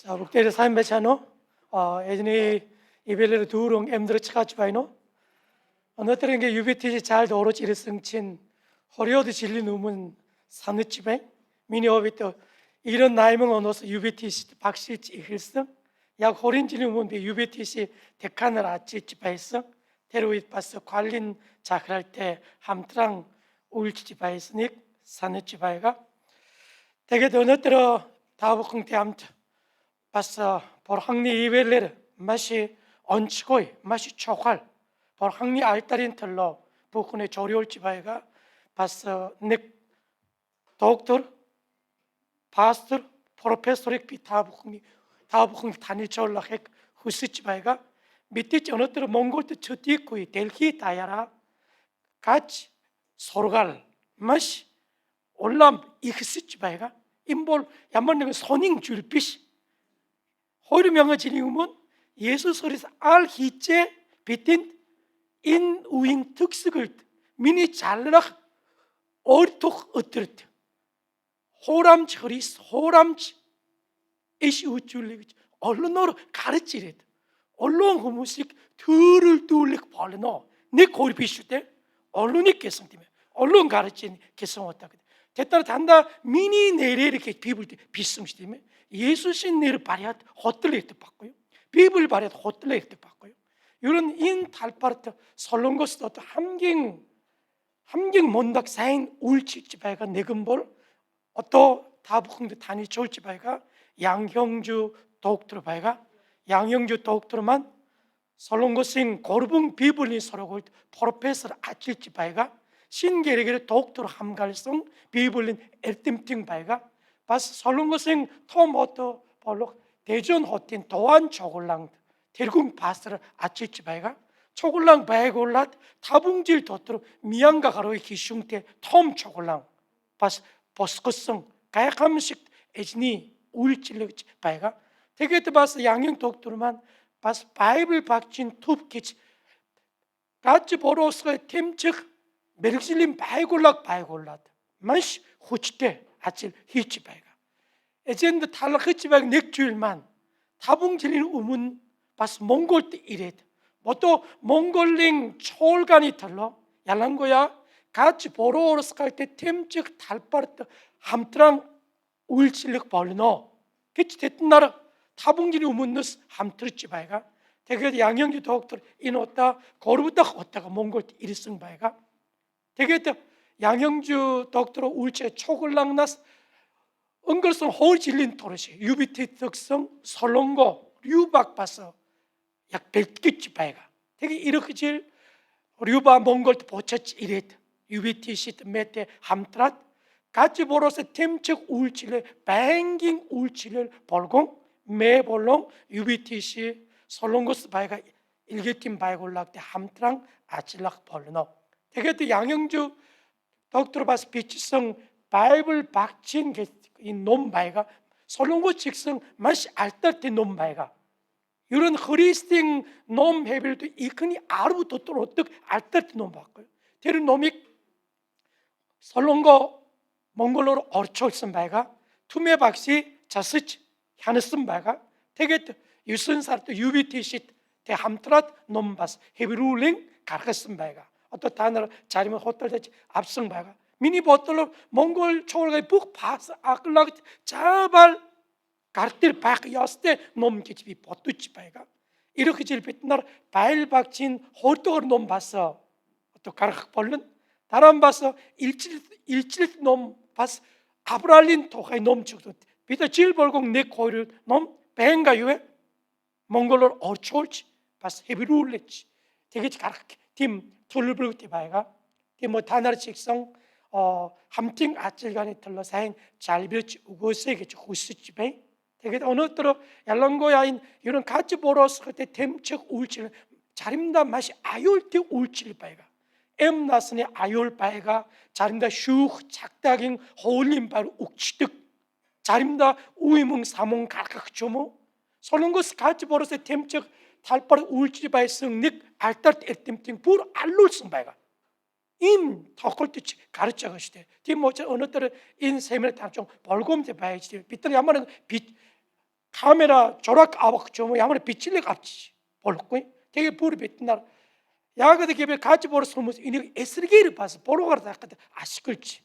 За бүгдээрээ сайн байцгаана уу? Эзний ивэлэр дүүрэн амьдрч гаж байна уу? Өнөөдөр ингээ UBT 잘 орж ирсэн чинь 20-од жилийн өмнө санаж байна. Миний хувьд 98 оноос UBT-ст багшилж эхэлсэн. Яг 20 жилийн өмнө би UBT-시 декан을 ажиллаж байсан. Тэр үед бас 관련 захирал 때 хамтран үйлчж байсныг санаж байгаа. Тэгээд өнөөдөр та бүхэнтэй хамт бас бурханы ивэлэр маш онцгой, маш чухал бурханы 알дар인 틀로 бүхнээ зориулж байгаа. бас нэг доктор, пастор, профессорыг би та бүхэн танилцуулахыг хүсэж байгаа. Мэдээж өнөөдөр Монголд төдийгүй дэлхий даяараа гаж сургаал маш улам ихсэж байгаа. Энэ бол ямар нэгэн сонин зүйл биш. 2000 жилийн өмнө Есүс Христ аль хийжээ бидэнд энэ үеийн төгсгөлд миний залрах өөртөх өдөрт хуурамч Христ хуурамч иш үжүүлэх гэж олноор гарч ирээд олон хүмүүсийг төрөлдүүлэх болно. Нэг хоёр биш үү те? Олоныг гэсэн тийм ээ. Олон гарч ийн гэсэн утга. Тэд нар дандаа миний нэрээр гэж Библиэд бичсэн шүү тийм ээ. 예수신 нэр бариад хотол ирдэг байхгүй юу? Библи бариад хотол ирдэг байхгүй юу? Ер нь энэ талбарт Солонгост одоо хамгийн мундаг сайн үйлчилж байгаа нэгэн бол одоо та бүхэнд танилцуулж байгаа 양형주 доктор байгаа. 양형주 доктор маань Солонгосын горбун Библийн сургуульд профессор ажиллаж байгаа. 신계력의 도ктор хамгаалсан Библийн эрдэмтэн байгаа. бас Солонгосын том одоо болох 대전 хотын 도안 초골랑 тэргүүн пастор ажиллаж байгаа. 초골랑 байгуулад табунжил дотор Мьянга гаруй гишүүнтэй том 초골랑 бас босгосон гайхамшигт эзний үйлчлэгч байгаа. Тэгээд бас 양형 доктор маань бас Байбл багжийн төв гэж гаж бороосгой тэмцэх мэргэжлийн байгууллага байгуулад маш хүчтэй ажил хийж байгаа. Эзэнд талархаж байг нэг зүйл маань 5 жилийн өмнө бас Монголд ирээд 모두 몽골링 초월간이 틀러 ялангуяа гаж борооros 갈 때 тэмцэх талбарт хамтран үйлчлэх болно гэж тэд нар 5 жилийн өмнөөс хамтарч байгаа. тэгээд 양형주 доктор энэ удаа 거르다х удаа가 몽골д ирсэн байгаа. тэгээд 양형주 доктор үйлчл에 초글랑나스 은걸성 호질린 토르시 유비티 특성 설롱고 류박 봐서 약 100개치 바이가 되게 이렇게 질 류바 몽골도 보쳤지 이랬 유비티 시트 메테 함트랏 같이 보러서 템책 울치를 뱅깅 울치를 벌공 매볼롱 유비티 시 설롱고스 바이가 일개팀 바이골락 때 함트랑 아칠락 벌노 되게 또 양형주 도크터 바스 비치성 바이블 박친 이놈 바이가 솔롱고 직성 맛이 알떨때 놈 바이가 이런 크리스팅 놈 해빌도 이큰이 아루부터 또 어떻게 알떨때 놈 바꿔요. 대른 놈이 솔롱고 몽골어로 어르철슨 바이가 투메 박시 자스치 하느슨 바이가 되게 유선사르도 유비티시 대 함트랏 놈 바스 헤비룰링 가르슨 바이가 어떤 단어를 자리면 호텔대지 앞성 바이가 미니 보틀로 몽골 초월가에 북 바스 아클락 자발 가르들 박 여스때 놈 기집이 보뚜치 바이가 이렇게 질빛날 바일박진 호떡을 놈 봤어 또 가르х 벌른 다른 봤어 일칠 놈 봤어 아브랄린 토가이 놈 죽도 비다 질벌공 내 고를 놈 뱅가유에 몽골로 어초올치 봤어 헤비룰레치 되게 가르 팀 툴불티 바이가 팀뭐 단어를 직성 함팅 아찔간이 틀러 사행 잘비치 우고세게 후스치 바이 되게 어느 때로 얄랑고야인 이런 같이 보러서 그때 템책 울칠 자림다 맛이 아율티 울칠 바이가 엠나스니 아율 바이가 자림다 슈 작다긴 호울림 바로 욱치득 자림다 우이뭉 사몽 갈각 조모 솔롱고스 같이 보러서 템책 달바르 울칠 바이 승닉 알딸 에템팅 불 알룰승 바이가 임 더콜티치 가르쳐 가시대. 뒤 뭐지 어느 때는 인 세미나 당종 벌금제 봐야지. 비틀 야마는 빛 камера 조락 авах ч юм уу ямар бичлэг авчиж болохгүй. Тэгээ бүр бид нар яг гэвэл 가지 버릇 хүмүүс энийг эсрэгээр бас буруугаар заах гэдэг ашиглаж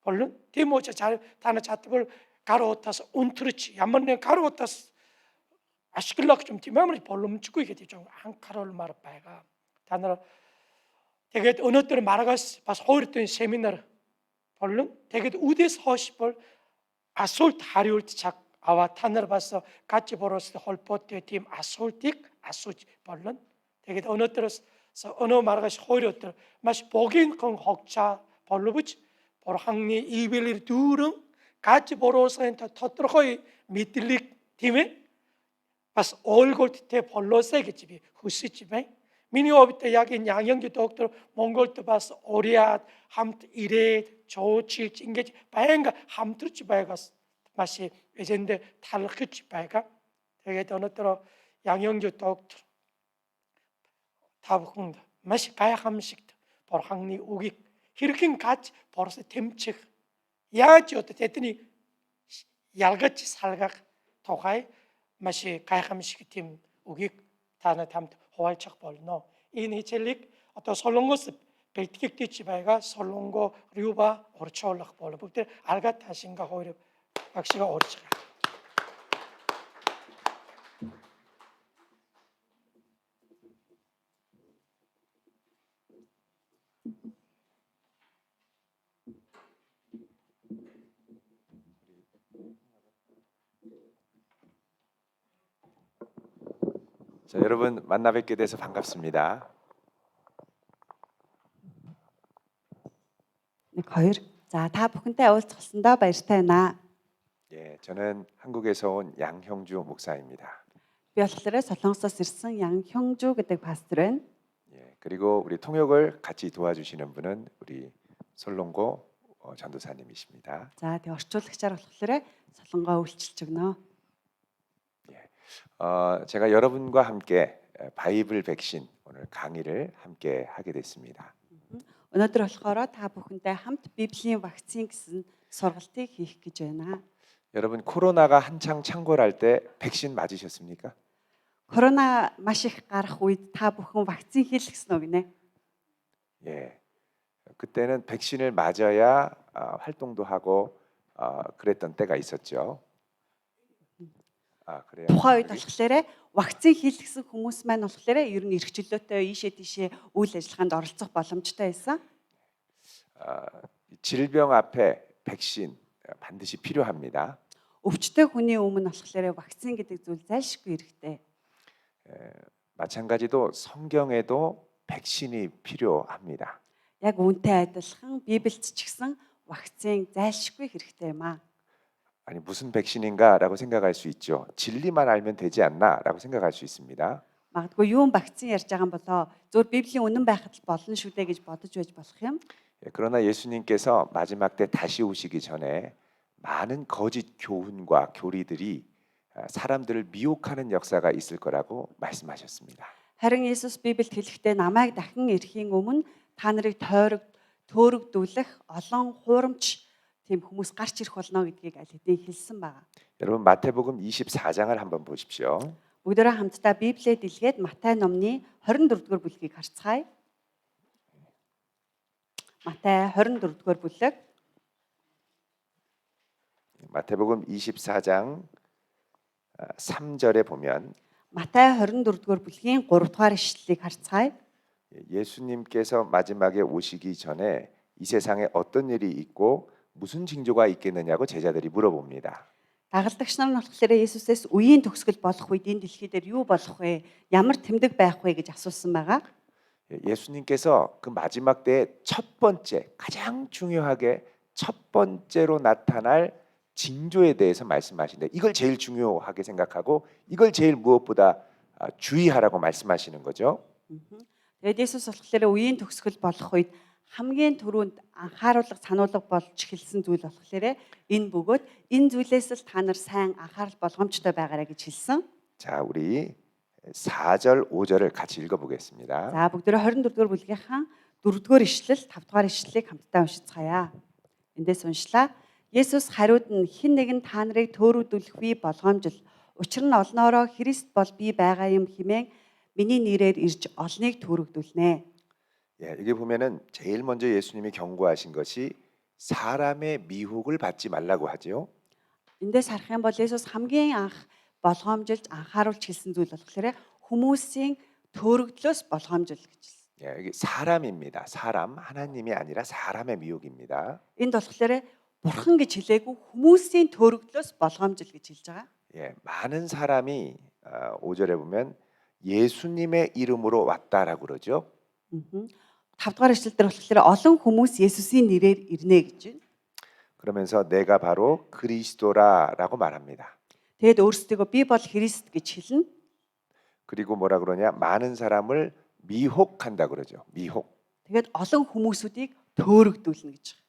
болон тийм учраас та нар чадвар гар утаас өнтөрч ямар нэг гар утаас ашиглах юм тийм амар боломжгүй гэдэг юм анхааруулмаар байгаа. Та нар тэгээд өнөөдөр маргаас бас хоёр дахь семинар болон тэгээд үдээс хойш бол асуулт хариулт цаг аваа та нар бас 가지 버릇의 холбоотой тийм асуултыг асууж болон тэгээд өнөөдрөөс өнөө маргааш хоёр өдөр маш богинохон хугацаа боловч Бурханы ивэл дүүрэн 가지 버릇의 тодорхой мэдлэг тийм ээ бас ойлголттой болоосэй гэж би хүсэж байна. Миний хувьд яг энэ 양영주 доктор Монголд бас уриад хамт ирээд жуучилж ингэж байнга хамтарч байгаас маш эзэндээ талархаж байгаа. Тэгээд өнөөдөр 양영주 доктор та бүхэнд маш гайхамшигт Бурханы үгийг хэрхэн 가지 버릇 тэмцэх яаж одоо тэдний ялгаж салгах тухай маш гайхамшиг тийм үгийг та нарт хамт хуваалцах болно. Энэ хичээлийг одоо солонгос бэлтгэгдэж байгаа солонго рюба орчуулах болов бүгд 알가 타신가 хоёр багши가 орж байгаа. 자, 여러분 만나 뵙게 돼서 반갑습니다. Нэг хоёр. За та бүхэнтэй уулзсандаа баяртай байна. 예, 저는 한국에서 온 양형주 목사입니다. Би болохоор Солонгосоос ирсэн 양형주 гэдэг пастор байна. 예, 그리고 우리 통역을 같이 도와주시는 분은 우리 솔롱고 전도사님이십니다. За тэг орчуулагчаар болохоор Солонгоо үйлчилж өгнө. 제가 여러분과 함께 바이블 백신 오늘 강의를 함께 하게 됐습니다. Өнөөдөр болохоор та бүхэнтэй хамт Библийн вакцин гэсэн сургалтыг хийх гэж байна. 여러분 코로나가 한창 창궐할 때 백신 맞으셨습니까? Корона маш их гарах үед та бүхэн вакцин хийлгэсэн үү гинэ? 예, 그때는 백신을 맞아야 활동도 하고 그랬던 때가 있었죠. 그래요. Тухайн үед болохоор вакцин хийлгэсэн хүмүүс маань болохоор ер нь эрх чөлөөтэй ийшээ тийшээ үйл ажиллагаанд оролцох боломжтой байсан. 질병 앞에 백신 반드시 필요합니다. Өвчтөе хүний өмнө болохоор вакцин гэдэг зүйл зайлшгүй хэрэгтэй. 마찬가지도 성경에도 백신이 필요합니다. Яг үүнтэй адилхан Библиэд ч гэсэн вакцин зайлшгүй хэрэгтэй юм аа. 아니 무슨 백신인가라고 생각할 수 있죠. 진리만 알면 되지 않나라고 생각할 수 있습니다. Магадгүй юун вакцин ярьж байгаа юм болоо зөв Библийн үнэн байхад л болно шүү дээ гэж бодож байж болох юм. 그러나 예수님께서 마지막 때 다시 오시기 전에 많은 거짓 교훈과 교리들이 사람들을 미혹하는 역사가 있을 거라고 말씀하셨습니다. Харин Есүс Библиэд хэлэхдээ намайг дахин ирэхийн өмнө та нарыг төөрөгдүүлэх олон хуурамч тийм хүмүүс гарч ирэх болно гэдгийг аль хэдийн хэлсэн байгаа. 여러분 마태복음 24장을 한번 보십시오. Бүгдээрээ хамтдаа Библиэд илгээд Матай номны 24-р бүлгийг харцгаая. Матай 24-р бүлэг. 마태복음 24장 3절에 보면 Матай 24-р бүлгийн 3-р ишлэлийг харцгаая. 예수님께서 마지막에 오시기 전에 이 세상에 어떤 일이 있고 무슨 징조가 있겠느냐고 제자들이 물어봅니다. Дагалдагч нар нь болохоор Есүсээс үеийн төгсгөл болох үед энэ дэлхий дээр юу болох вэ? Ямар тэмдэг байх вэ гэж асуусан байгаа. 예수님께서 그 마지막 때의 첫 번째 가장 중요하게 첫 번째로 나타날 징조에 대해서 말씀하시는데 이걸 제일 중요하게 생각하고 이걸 제일 무엇보다 주의하라고 말씀하시는 거죠. Тэгээд Есүс болохоор үеийн төгсгөл болох үед хамгийн түрүүнд анхааруулга сануулга болж хэлсэн зүйл болохоор энэ бөгөөд энэ зүйлээс л та нар сайн анхаарал болгоомжтой байгаарай гэж хэлсэн. 자, 우리 4절, 5절을 같이 읽어보겠습니다. За бүгдөө 24-р бүлгийнхаа 4-р ишлэл, 5-р ишлэлийг хамтдаа уншицгаая. Эндээс уншлаа. Есүс хариуд нь хэн нэгэн та нарыг төөрөгдүүлэхгүй болгоомжил. Учир нь олноороо Христ бол би байгаа юм хэмээн миний нэрээр ирж олныг төөрөгдүүлнэ. 예, 여기 보면은 제일 먼저 예수님이 경고하신 것이 사람의 미혹을 받지 말라고 하지요. Эндээс харах юм бол Есүс хамгийн анх болгоомжилж анхааруулж хэлсэн зүйл болохоор хүмүүсийн төөрөгдлөөс болгоомжил гэж хэлсэн. 예, 여기 사람입니다. 사람, 하나님이 아니라 사람의 미혹입니다. Энд болохоор бурхан гэж хэлээгүй хүмүүсийн төөрөгдлөөс болгоомжил гэж хэлж байгаа. 예, 많은 사람이 5절에 보면 예수님의 이름으로 왔다라고 그러죠. 5 дугаар эшлэлдэр болохоор олон хүмүүс Есүсийн нэрээр ирнэ гэж байна. 그러면서 내가 바로 그리스도라라고 말합니다. Тэгээд өөрсдөө би бол Христ гэж хэлнэ. 그리고 뭐라 그러냐? 많은 사람을 미혹한다 그러죠. 미혹. Тэгээд олон хүмүүсүүдийг төөрөгдүүлнэ гэж байгаа.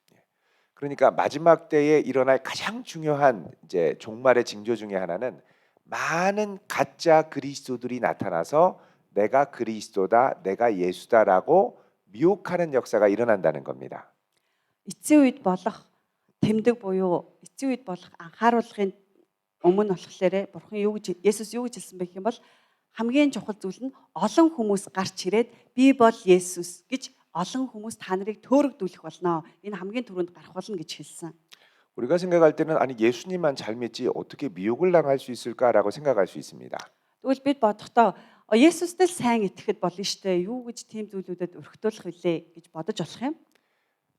그러니까 마지막 때에 일어날 가장 중요한 이제 종말의 징조 중에 하나는 많은 가짜 그리스도들이 나타나서 내가 그리스도다, 내가 예수다라고 미혹하는 역사가 일어난다는 겁니다. Эцсийн үед болох тэмдэг буюу эцсийн үед болох анхааруулгын өмнө болохоор бурхан юу гэж Есүс юу гэж хэлсэн бэ гэх юм бол хамгийн чухал зүйл нь олон хүмүүс гарч ирээд би бол Есүс гэж олон хүмүүс та нарыг төөрөгдүүлэх болно. Энэ хамгийн түрүүнд гарах болно гэж хэлсэн. 우리가 생각할 때는 아니 예수님만 잘 믿지 어떻게 미혹을 당할 수 있을까라고 생각할 수 있습니다. Тэгвэл бид бодохдоо Есүстэй л сайн итгэхэд болно штэ. Юу гэж тийм зүйлүүдэд өргөтүүлэх вүлээ гэж бодож болох юм.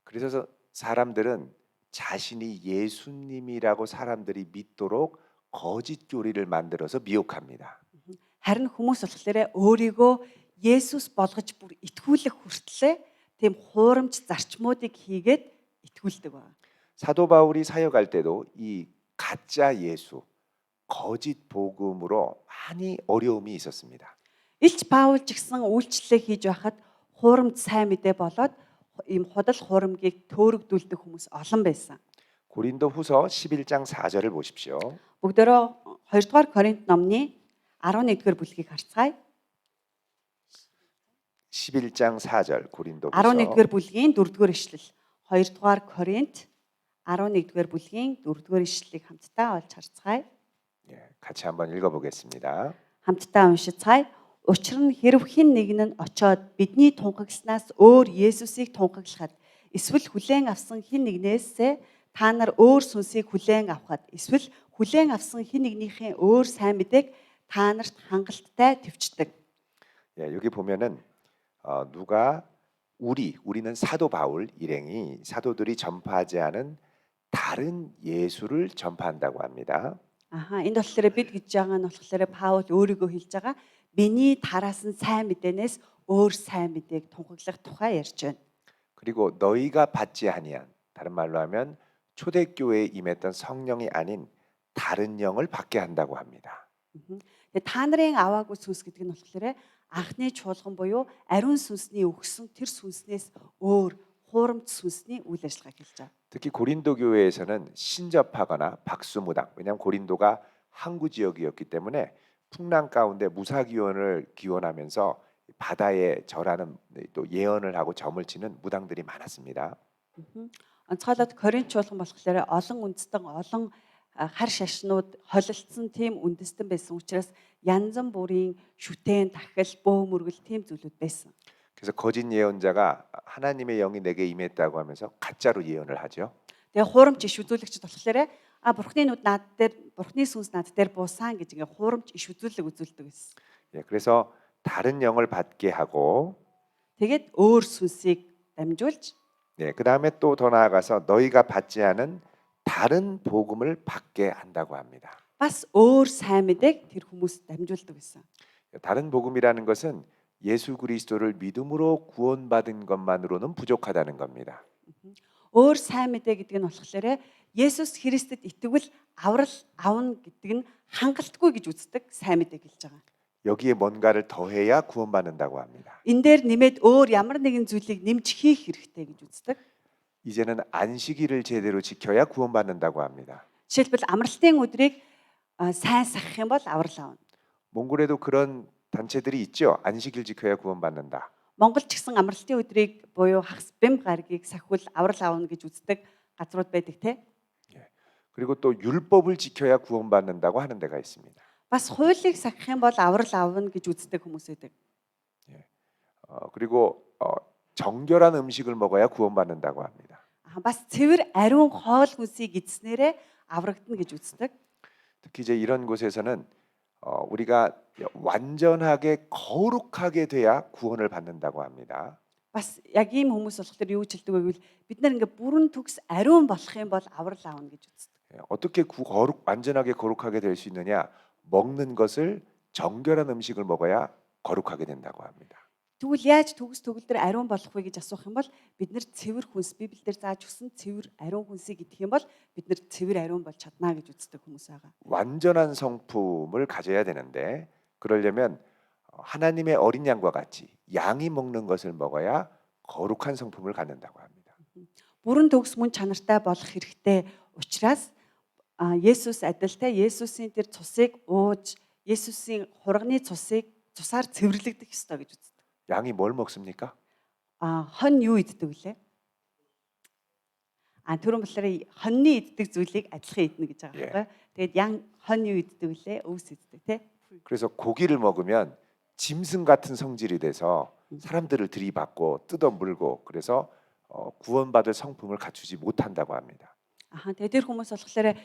그래서 사람들은 자신이 예수님이라고 사람들이 믿도록 거짓 교리를 만들어서 미혹합니다. Харин хүмүүс болохоор өөрийгөө Есүс болгож бүр итгүүлэх хүртлээр тийм хуурамч зарчмуудыг хийгээд итгүүлдэг байна. 사도 바울이 사역할 때도 이 가짜 예수, 거짓 복음으로 많이 어려움이 있었습니다. Илч Паул ч гэсэн үйлчлэлээ хийж байхад хуурамч сайн мэдээ болоод ийм худал хуурамгийг төөрөгдүүлдэг хүмүүс олон байсан. 고린도후서 11장 4절을 보십시오. Бүгдөө 2 дугаар Коринт номны 11-р бүлгийг харцгаая. 11장 4절 고린도후서 11-р бүлгийн 4-р ишлэл. 2 дугаар Коринт 11-р бүлгийн 4-р ишлэлийг хамтдаа олж харцгаая. 예, 같이 한번 읽어보겠습니다. Хамтдаа уншицгаая. Учир нь хэрв хэн нэг нь очоод бидний тунхагснаас өөр Есүсийг тунхаглахад эсвэл хүлээн авсан хэн нэгнээсээ та нар өөр сүнсийг хүлээн авахад эсвэл хүлээн авсан хэн нэгнийхээ өөр сайн мэдээг та нарт хангалттай төвчдөг. 예, 여기 보면은 누가 우리는 사도 바울 일행이 사도들이 전파하지 않은 다른 예수를 전파한다고 합니다. Аха энд болохоор бид гэж байгаа нь болохоор Паул өөрийгөө хэлж байгаа миний тараасан сайн мэдээнээс өөр сайн мэдээг тунхаглах тухай ярьж байна. 그리고 너희가 받지 아니한 다른 말로 하면 초대교회에 임했던 성령이 아닌 다른 영을 받게 한다고 합니다. Тэгээ та нарын аваагүй сүнс гэдэг нь болохоор анхны чуулган буюу ариун сүнсний өгсөн тэр сүнснээс өөр хуурамч сүнсний үйл ажиллагааг хэлж байгаа. 특히 고린도 교회에서는 신접하거나 박수무당, 왜냐하면 고린도가 항구 지역이었기 때문에 풍랑 가운데 무사기원을 기원하면서 바다에 절하는 또 예언을 하고 점을 치는 무당들이 많았습니다. Онцгойлоод Коринт чуулган болохоор олон үндэстэн олон хар шашнууд холилдсон тийм үндэстэн байсан учраас янз бүрийн шүтэн, дахил, бөө мөргөл тийм зүйлүүд байсан. 그래서 거짓 예언자가 하나님의 영이 내게 임했다고 하면서 가짜로 예언을 하죠. Тэгээ хуурамч иш үзүүлэгчд болохоор бурхны нүд над дээр, бурхны сүнс над дээр буусан гэж ингээ хуурамч иш үзүүлэг үзүүлдэг байсан. 예, 그래서 다른 영을 받게 하고, Тэгээд өөр сүнсийг дамжуулж 네, 그 다음에 또 더 나아가서 너희가 받지 않은 다른 복음을 받게 한다고 합니다. бас өөр сайн мэдээг тэр хүмүүс дамжуулдаг байсан. 다른 복음이라는 것은 예수 그리스도를 믿음으로 구원받은 것만으로는 부족하다는 겁니다. Өөр сайн мэдээ гэдэг нь болохоор Есүс Христэд итгэвэл аврал авна гэдэг нь хангалтгүй гэж үздэг сайн мэдээг хэлж байгаа. 여기에 뭔가를 더해야 구원받는다고 합니다. Энэ дээр нэмээд өөр ямар нэгэн зүйлийг нэмж хийх хэрэгтэй гэж үздэг. 이제는 안식일을 제대로 지켜야 구원받는다고 합니다. Жишээлбэл амралтын өдрийг сайн сахих юм бол аврал авна. 몽골에도 그런 단체들이 있죠. 안식일 지켜야 구원받는다. Монгол ч гэсэн амралтын өдрийг буюу хагас бэм гаргийг сахивал аврал авна гэж үздэг газрууд байдаг те. 예. 그리고 또 율법을 지켜야 구원받는다고 하는 데가 있습니다. Бас хуулийг сахих юм бол аврал авна гэж үздэг хүмүүс байдаг. 그리고 정결한 음식을 먹어야 구원받는다고 합니다. Бас цэвэр ариун хоол хүнсийг эзснээрээ аврагдана гэж үздэг. 특히 이제 이런 곳에서는 우리가 완전하게 거룩하게 돼야 구원을 받는다고 합니다. Бас яг ийм хүмүүс болохоор юу ч хэлдэг вэ гэвэл бид нар ингээ бүрэн төгс ариун болох юм бол аврал аавна гэж үздэг. 어떻게 완전하게 거룩하게 될 수 있느냐? 먹는 것을 정결한 음식을 먹어야 거룩하게 된다고 합니다. Тэгвэл яаж төгс төгөлдөр ариун болох вэ гэж асуух юм бол бид нар цэвэр хүнс Библиэлд зааж өгсөн цэвэр ариун хүнсийг идэх юм бол бид нар цэвэр ариун болж чадна гэж үздэг хүмүүс байгаа. 완전한 성품을 가져야 되는데 그러려면 하나님의 어린 양과 같이 양이 먹는 것을 먹어야 거룩한 성품을 갖는다고 합니다. Бүрэн төгс мөн чанартай болох хэрэгтэй учраас Есүс адилтай Есүсийн тэр цусыг ууж Есүсийн хурганы цусаар цэвэрлэгдэх ёстой гэж үздэг. 양이 뭘 먹습니까? Хон юу иддэг вүлээ? Түрүүн болохоор хоньны иддэг зүйлийг адилхан иднэ гэж байгаа байхгүй. Тэгээд хон юу иддэг вүлээ? Өвс иддэг тий. 그래서 고기를 먹으면 짐승 같은 성질이 돼서 사람들을 들이받고 뜯어 물고 그래서 구원받을 성품을 갖추지 못한다고 합니다. Тэгээд тэр хүмүүс болохоор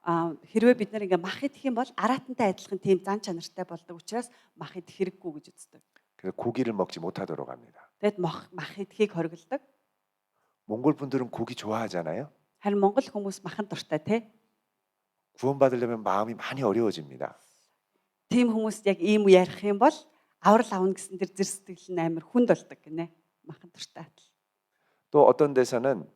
хэрвээ бид нар ингээ мах идэх юм бол араатантай адилхан тийм зан чанартай болдог учраас мах идэх хэрэггүй гэж үздэг. 그래서 고기를 먹지 못하도록 합니다. Тэгэд мах идэхийг хориглдог. 몽골 분들은 고기 좋아하잖아요. Харин монгол хүмүүс махан дуртай тий. 구원받으려면 마음이 많이 어려워집니다. Тийм хүмүүст яг ийм үе ярих юм бол аврал авна гэсэн тэр зэр сэтгэл нь амар хүнд болдог гинэ. Махан дуртай. 또 어떤 데서는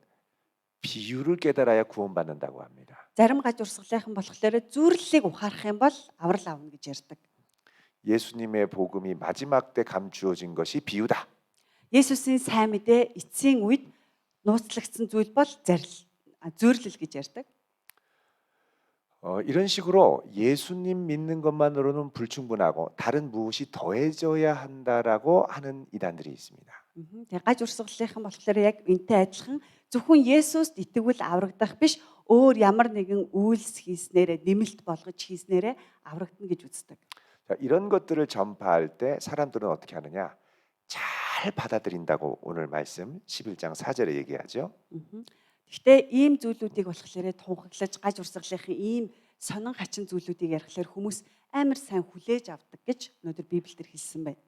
비유를 깨달아야 구원받는다고 합니다. Зарим гажуурсгалынхан болохоор зүрлэлийг ухаарах юм бол аврал авна гэж ярьдаг. 예수님의 복음이 마지막 때 감추어진 것이 비유다. Есүсийн сайн мэдээ эцсийн үед нууцлагдсан зүйл бол зүйрлэл гэж ярьдаг. 이런 식으로 예수님 믿는 것만으로는 불충분하고 다른 무엇이 더해져야 한다라고 하는 이단들이 있습니다. Тэгээ гажуурсгалынхан болохоор яг энтэй адилхан зөвхөн Есүст итгэвэл аврагдах биш өөр ямар нэгэн үйлс хийснээрээ нэмэлт болгож хийснээрээ аврагдана гэж үздэг. 자, 이런 것들을 전파할 때 사람들은 어떻게 하느냐? 잘 받아들인다고 오늘 말씀 11장 4절에 얘기하죠. Гэхдээ ийм зүйлүүдийг болохоор тунхаглаж гаж урсгалынхын ийм сонин хачин зүйлүүдийг ярихлаар хүмүүс амар сайн хүлээж авдаг гэж өнөөдөр Библиэлд хэлсэн байна.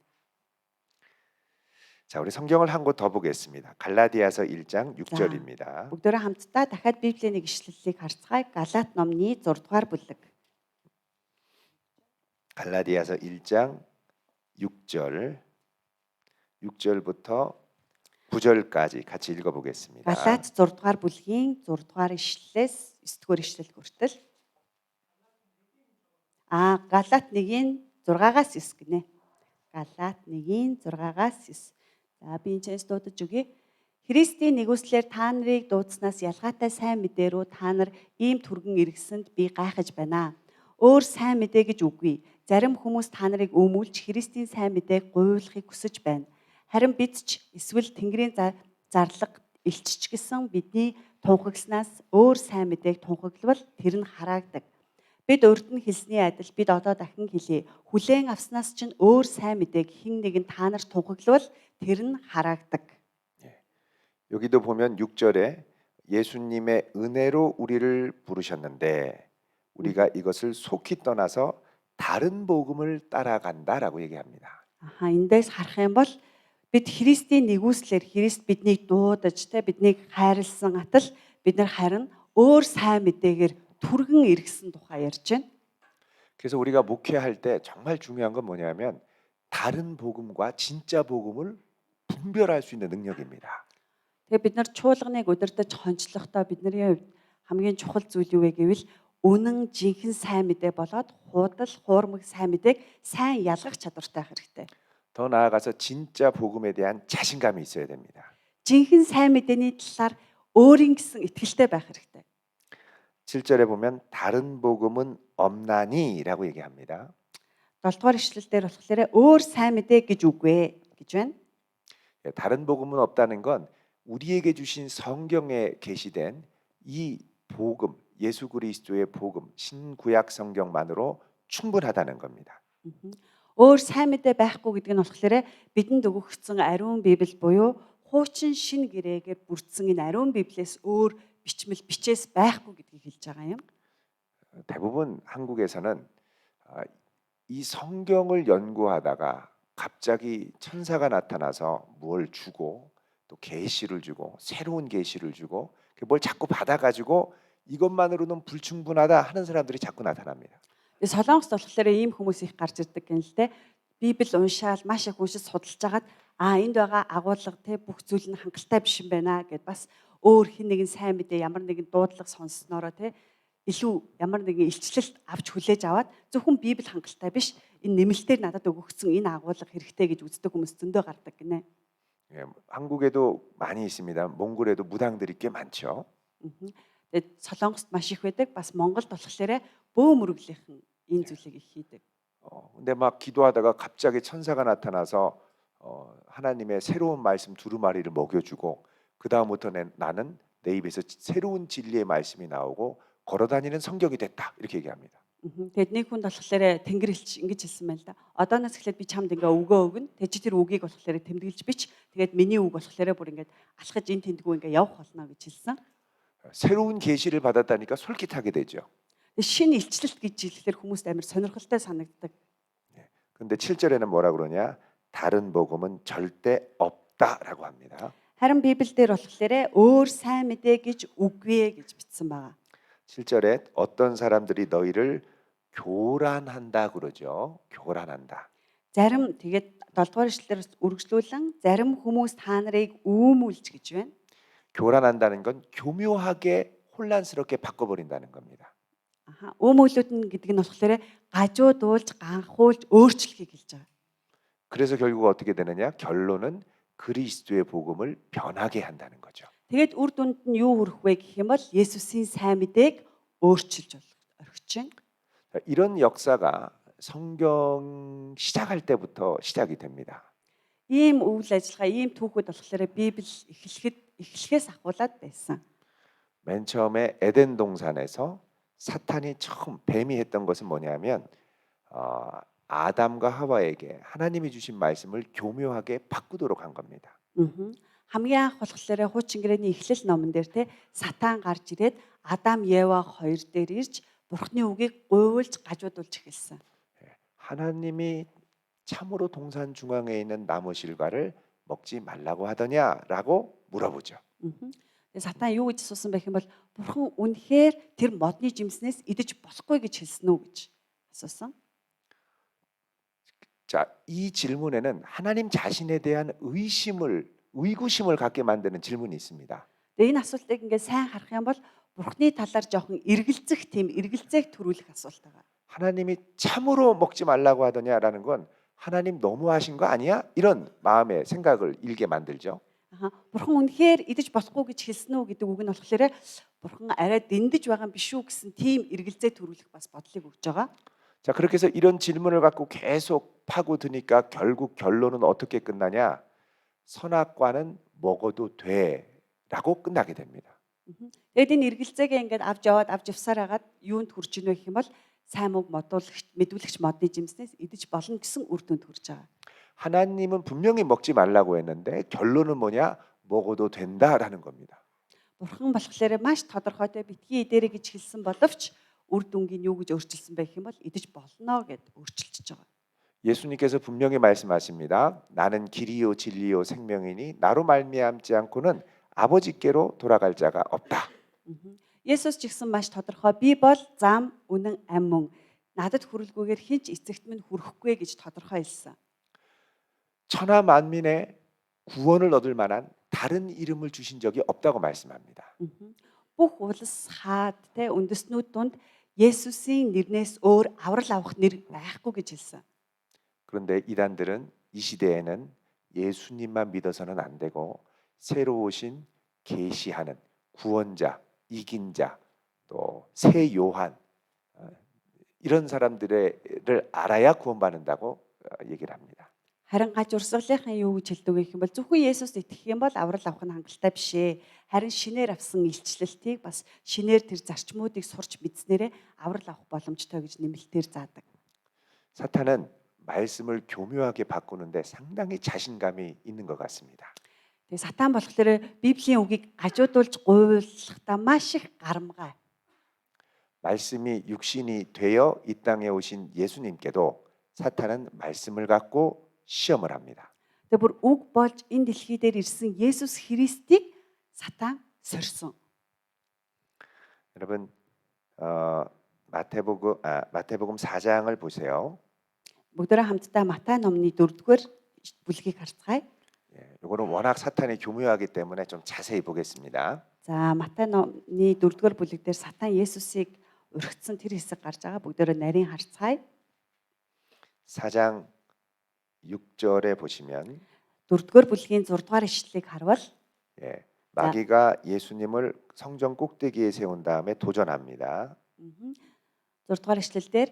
자, 우리 성경을 한 곳 더 보겠습니다. 갈라디아서 1장 6절입니다. Бүгдээрээ хамтдаа дахиад Библийн нэг ишлэлийг харцгаая. Галаат номны 6 дугаар бүлэг. 갈라디아서 1장 6절부터 9절까지 같이 읽어보겠습니다. Галаат 6 дугаар бүлгийн 6 дугаар ишлэлээс 9 дугаар ишлэл хүртэл. Галаат 1-ийн 6-аас 9 гинэ. Галаат 1-ийн 6-аас 9. За би энэ ч дуудаж өгье. Христийн нэгүслэр та нарыг дуудснаас ялгаатай сайн мэдээ рүү та нар ийм түргэн иргэсэнд би гайхаж байна. Өөр сайн мэдээ гэж үгүй. Зарим хүмүүс та нарыг өмүүлж Христийн сайн мэдээг гуйлахыг хүсэж байна. Харин бид ч эсвэл Тэнгэрийн зарлага илчч гэсэн бидний тунхагснаас өөр сайн мэдээг тунхаглавал тэр нь хараагдаг. Бид урд нь хэлсний адил бид одоо дахин хэлье. Хүлээн авснаас чинь өөр сайн мэдээг хэн нэгэн та нарт тунхаглавал тэр нь хараагдаг. 여기도 보면 6절에 예수님의 은혜로 우리를 부르셨는데 우리가 이것을 속히 떠나서 다른 복음을 따라간다라고 얘기합니다. Эндээс харах юм бол бид Христийн нэгүслэр Христ биднийг дуудаж биднийг хайрлсан атал бид нар харин өөр сайн мэдээгээр түргэн иргэсэн тухай ярьж байна. 그래서 우리가 목회할 때 정말 중요한 건 뭐냐면 다른 복음과 진짜 복음을 분별할 수 있는 능력입니다. Тэгээ бид нар чуулганыг удирдах хончлохдоо бидний хувьд хамгийн чухал зүйл юу вэ гэвэл үнэн жинхэнэ сайн мэдээ болоод худал хуурмаг сайн мэдээг сайн ялгах чадвартай байх хэрэгтэй. 더 나아가서 진짜 복음에 대한 자신감이 있어야 됩니다. Жинхэнэ сайн мэдээний талаар өөрийн гэсэн итгэлтэй байх хэрэгтэй. 7절에 보면 다른 복음은 없나니라고 얘기합니다. 7 дугаар ишлэлдэр болохоор өөр сайн мэдээ гэж үгүй гэж байна. 다른 복음은 없다는 건 우리에게 주신 성경에 게시된 이 복음, 예수 그리스도의 복음, 신구약 성경만으로 충분하다는 겁니다. Өөр сайн мэдээ байхгүй гэдэг нь болохоор бидэнд өгөгдсөн ариун Библи буюу хуучин шин гэрээгээр бүрдсэн энэ ариун Библиэс өөр бичээс байхгүй гэдгийг хэлж байгаа юм. 대부분 한국에서는 이 성경을 연구하다가 갑자기 천사가 나타나서 뭘 주고 또 계시를 주고 새로운 계시를 주고 뭘 자꾸 받아가지고 이것만으로는 불충분하다 하는 사람들이 자꾸 나타납니다. Солонгост болохоор ийм хүмүүс их гарч ирдэг гэн л те. Библи уншаал маш их уншиж судалж агаад энд байгаа агуулга те бүх зүйл нь хангалттай биш юм байна гэд бас өөр хин нэгэн сайн мэдээ ямар нэгэн дуудлага сонсснороо те илүү ямар нэгэн илчлэлт авч хүлээж аваад зөвхөн Библи хангалттай биш энэ нэмэлтээр надад өгөгдсөн энэ агуулга хэрэгтэй гэж үздэг хүмүүс зөндөө гардаг гинэ. 예, 한국에도 많이 있습니다. 몽골에도 무당들이 꽤 많죠. Тэгээд Солонгост маш их байдаг. Бас Монголд болохоор бөө мөрөглийнхэн энэ зүйлийг их хийдэг. 근데 막 기도하다가 갑자기 천사가 나타나서 하나님의 새로운 말씀 두루마리를 먹여주고 그 다음부터 나는 내 입에서 새로운 진리의 말씀이 나오고 걸어다니는 성경이 됐다 이렇게 얘기합니다. Тэгээд нэг хүнд болохоор Тэнгэр хэлч ингэж хэлсэн байна л да. Одооноос эхлээд би чамд ингээ өгөө өгнө. Тэг чи тэр үгийг болохоор тэмдэглэж бич. Тэгээд миний үг болохоор бүр ингээд алхаж эн тэндгүү ингээ явах болно гэж хэлсэн. 새로운 계시를 받았다니까 솔깃하게 되죠. Шинэ илчлэлт гэж хэлэхээр хүмүүст амар сонирхолтой санагддаг. 근데 7절에는 뭐라 그러냐? 다른 복음은 절대 없다라고 합니다. Харин Библиэлд болохоор өөр сайн мэдээ гэж үгүй гэж бичсэн байгаа. 7절에 어떤 사람들이 너희를 교란한다 그러죠. 교란한다. Зарим тэгээд 7 дугаар эшлэлээр үргэлжлүүлэн зарим хүмүүс та нарыг үүмүүлж гэж байна. 교란한다는 건 교묘하게 혼란스럽게 바꿔버린다는 겁니다. Үүмүүлүүд нь гэдэг нь болохоор гажуудуулж, ганхуулж, өөрчлөхийг хэлж байгаа. 그래서 결국 어떻게 되느냐? 결론은 그리스도의 복음을 변하게 한다는 거죠. Тэгээд үр дүнд нь юу хүрэх вэ гэх юм бол Есүсийн сайн мэдээг өөрчилж орхиж байна. 이런 역사가 성경 시작할 때부터 시작이 됩니다. Ийм үйл ажиллагаа, ийм түүхүүд болохоор Библи эхлэхээс ахуулаад байсан. 맨 처음에 에덴 동산에서 사탄이 처음 뱀이 했던 것은 뭐냐면 아담과 하와에게 하나님이 주신 말씀을 교묘하게 바꾸도록 한 겁니다. Хамгийн анх болохоор хуучин гэрээний эхлэл номон дээр те сатан гарч ирээд Адам, Ева хоёр дээр ирж Бурхны үгийг гуйлж гажуудуулж эхэлсэн. 하나님이 참으로 동산 중앙에 있는 나무 실과를 먹지 말라고 하더냐라고 물어보죠. Тэгээ сатан юу гэж асуусан байх юм бол Бурхан үнэхээр тэр модны жимснээс идэж болохгүй гэж хэлсэн үү гэж асуусан. 자, 이 질문에는 하나님 자신에 대한 의구심을 갖게 만드는 질문이 있습니다. Тэгээ энэ асуултыг ингээд сайн харах юм бол Бурхны талаар жоохон эргэлзээг төрүүлэх асуулт байгаа. 하나님이 참으로 먹지 말라고 하더냐라는 건 하나님 너무하신 거 아니야? 이런 마음의 생각을 일게 만들죠. Бурхан үнэхээр идэж болохгүй гэж хэлсэн үү гэдэг үг нь болохоор Бурхан арай дэндэж байгаа юм биш үү гэсэн тийм эргэлзээ төрүүлэх бас бодлыг өгж байгаа. 자, 그렇게 해서 이런 질문을 갖고 계속 파고드니까 결국 결론은 어떻게 끝나냐? 선악과는 먹어도 돼라고 끝나게 됩니다. Тэгээд энэ эргэлзээгээ ингээд авч явсаар хагаад юунд хүрч ийнө гэх юм бол сайн мог мэдүүлэгч модны жимснээс идэж болно гэсэн үр дүнд хүрч байгаа. 하나님은 분명히 먹지 말라고 했는데 결론은 뭐냐? 먹어도 된다라는 겁니다. Бурхан болохоор маш тодорхойтой битгий идэрэ гэж хэлсэн боловч үр дүнгийн юу гэж өөрчилсөн байх юм бол идэж болно гэд өөрчилчихөж байгаа. 예수님께서 분명히 말씀하십니다. 나는 길이요 진리요 생명이니 나로 말미암지 않고는 아버지께로 돌아갈 자가 없다. Есүс ч гэсэн маш тодорхой би бол зам, үнэн, ам мөн. Надад хүрэлгүйгээр хинч эцэгт минь хүрэхгүй гэж тодорхой хэлсэн. 천하 만민의 구원을 얻을 만한 다른 이름을 주신 적이 없다고 말씀합니다. Бүх улс хаад те үндэстнүүд донд Есүсийн нэрнээс өөр аврал авах нэр байхгүй гэж хэлсэн. 그런데 이단들은 이 시대에는 예수님만 믿어서는 안 되고 새로 오신 계시하는 구원자, 이긴 자, 또 새 요한 이런 사람들을 알아야 구원받는다고 얘기를 합니다. Харин гаж урсгалынхаа юу гэж хэлдэг вэ гэх юм бол зөвхөн Есүст итгэх юм бол аврал авах нь хангалттай биш ээ. Харин шинээр авсан илчлэлтийг бас шинээр тэр зарчмуудыг сурч мэдснээрээ аврал авах боломжтой гэж нэмэлтээр заадаг. 사탄은 말씀을 교묘하게 바꾸는데 상당히 자신감이 있는 것 같습니다. Тэгээ сатан болохоор Библийн үгийг гажуудуулж гуйлахдаа маш их гарамгай. 말씀이 육신이 되어 이 땅에 오신 예수님께도 사탄은 말씀을 갖고 시험을 합니다. Тэгээ бүр үг болж энэ дэлхий дээр ирсэн Есүс Христийг сатан сорьсон. 여러분 마태복음 4장을 보세요. Бүгдээрээ хамтдаа Матай номны 4-р бүлгийг харцгаая. 예, 이거는 워낙 사탄이 교묘하기 때문에 좀 자세히 보겠습니다. За Матай номны 4-р бүлэг дээр сатан Есүсийг өргөцсөн тэр хэсэг гарч байгаа. Бүгдээрээ нарийн харцгаая. 4장 6절에 보시면 4-р бүлгийн 6-р ишлэлийг харвал 예, 마귀가 예수님을 성전 꼭대기에 세운 다음에 도전합니다. 6-р ишлэлдэр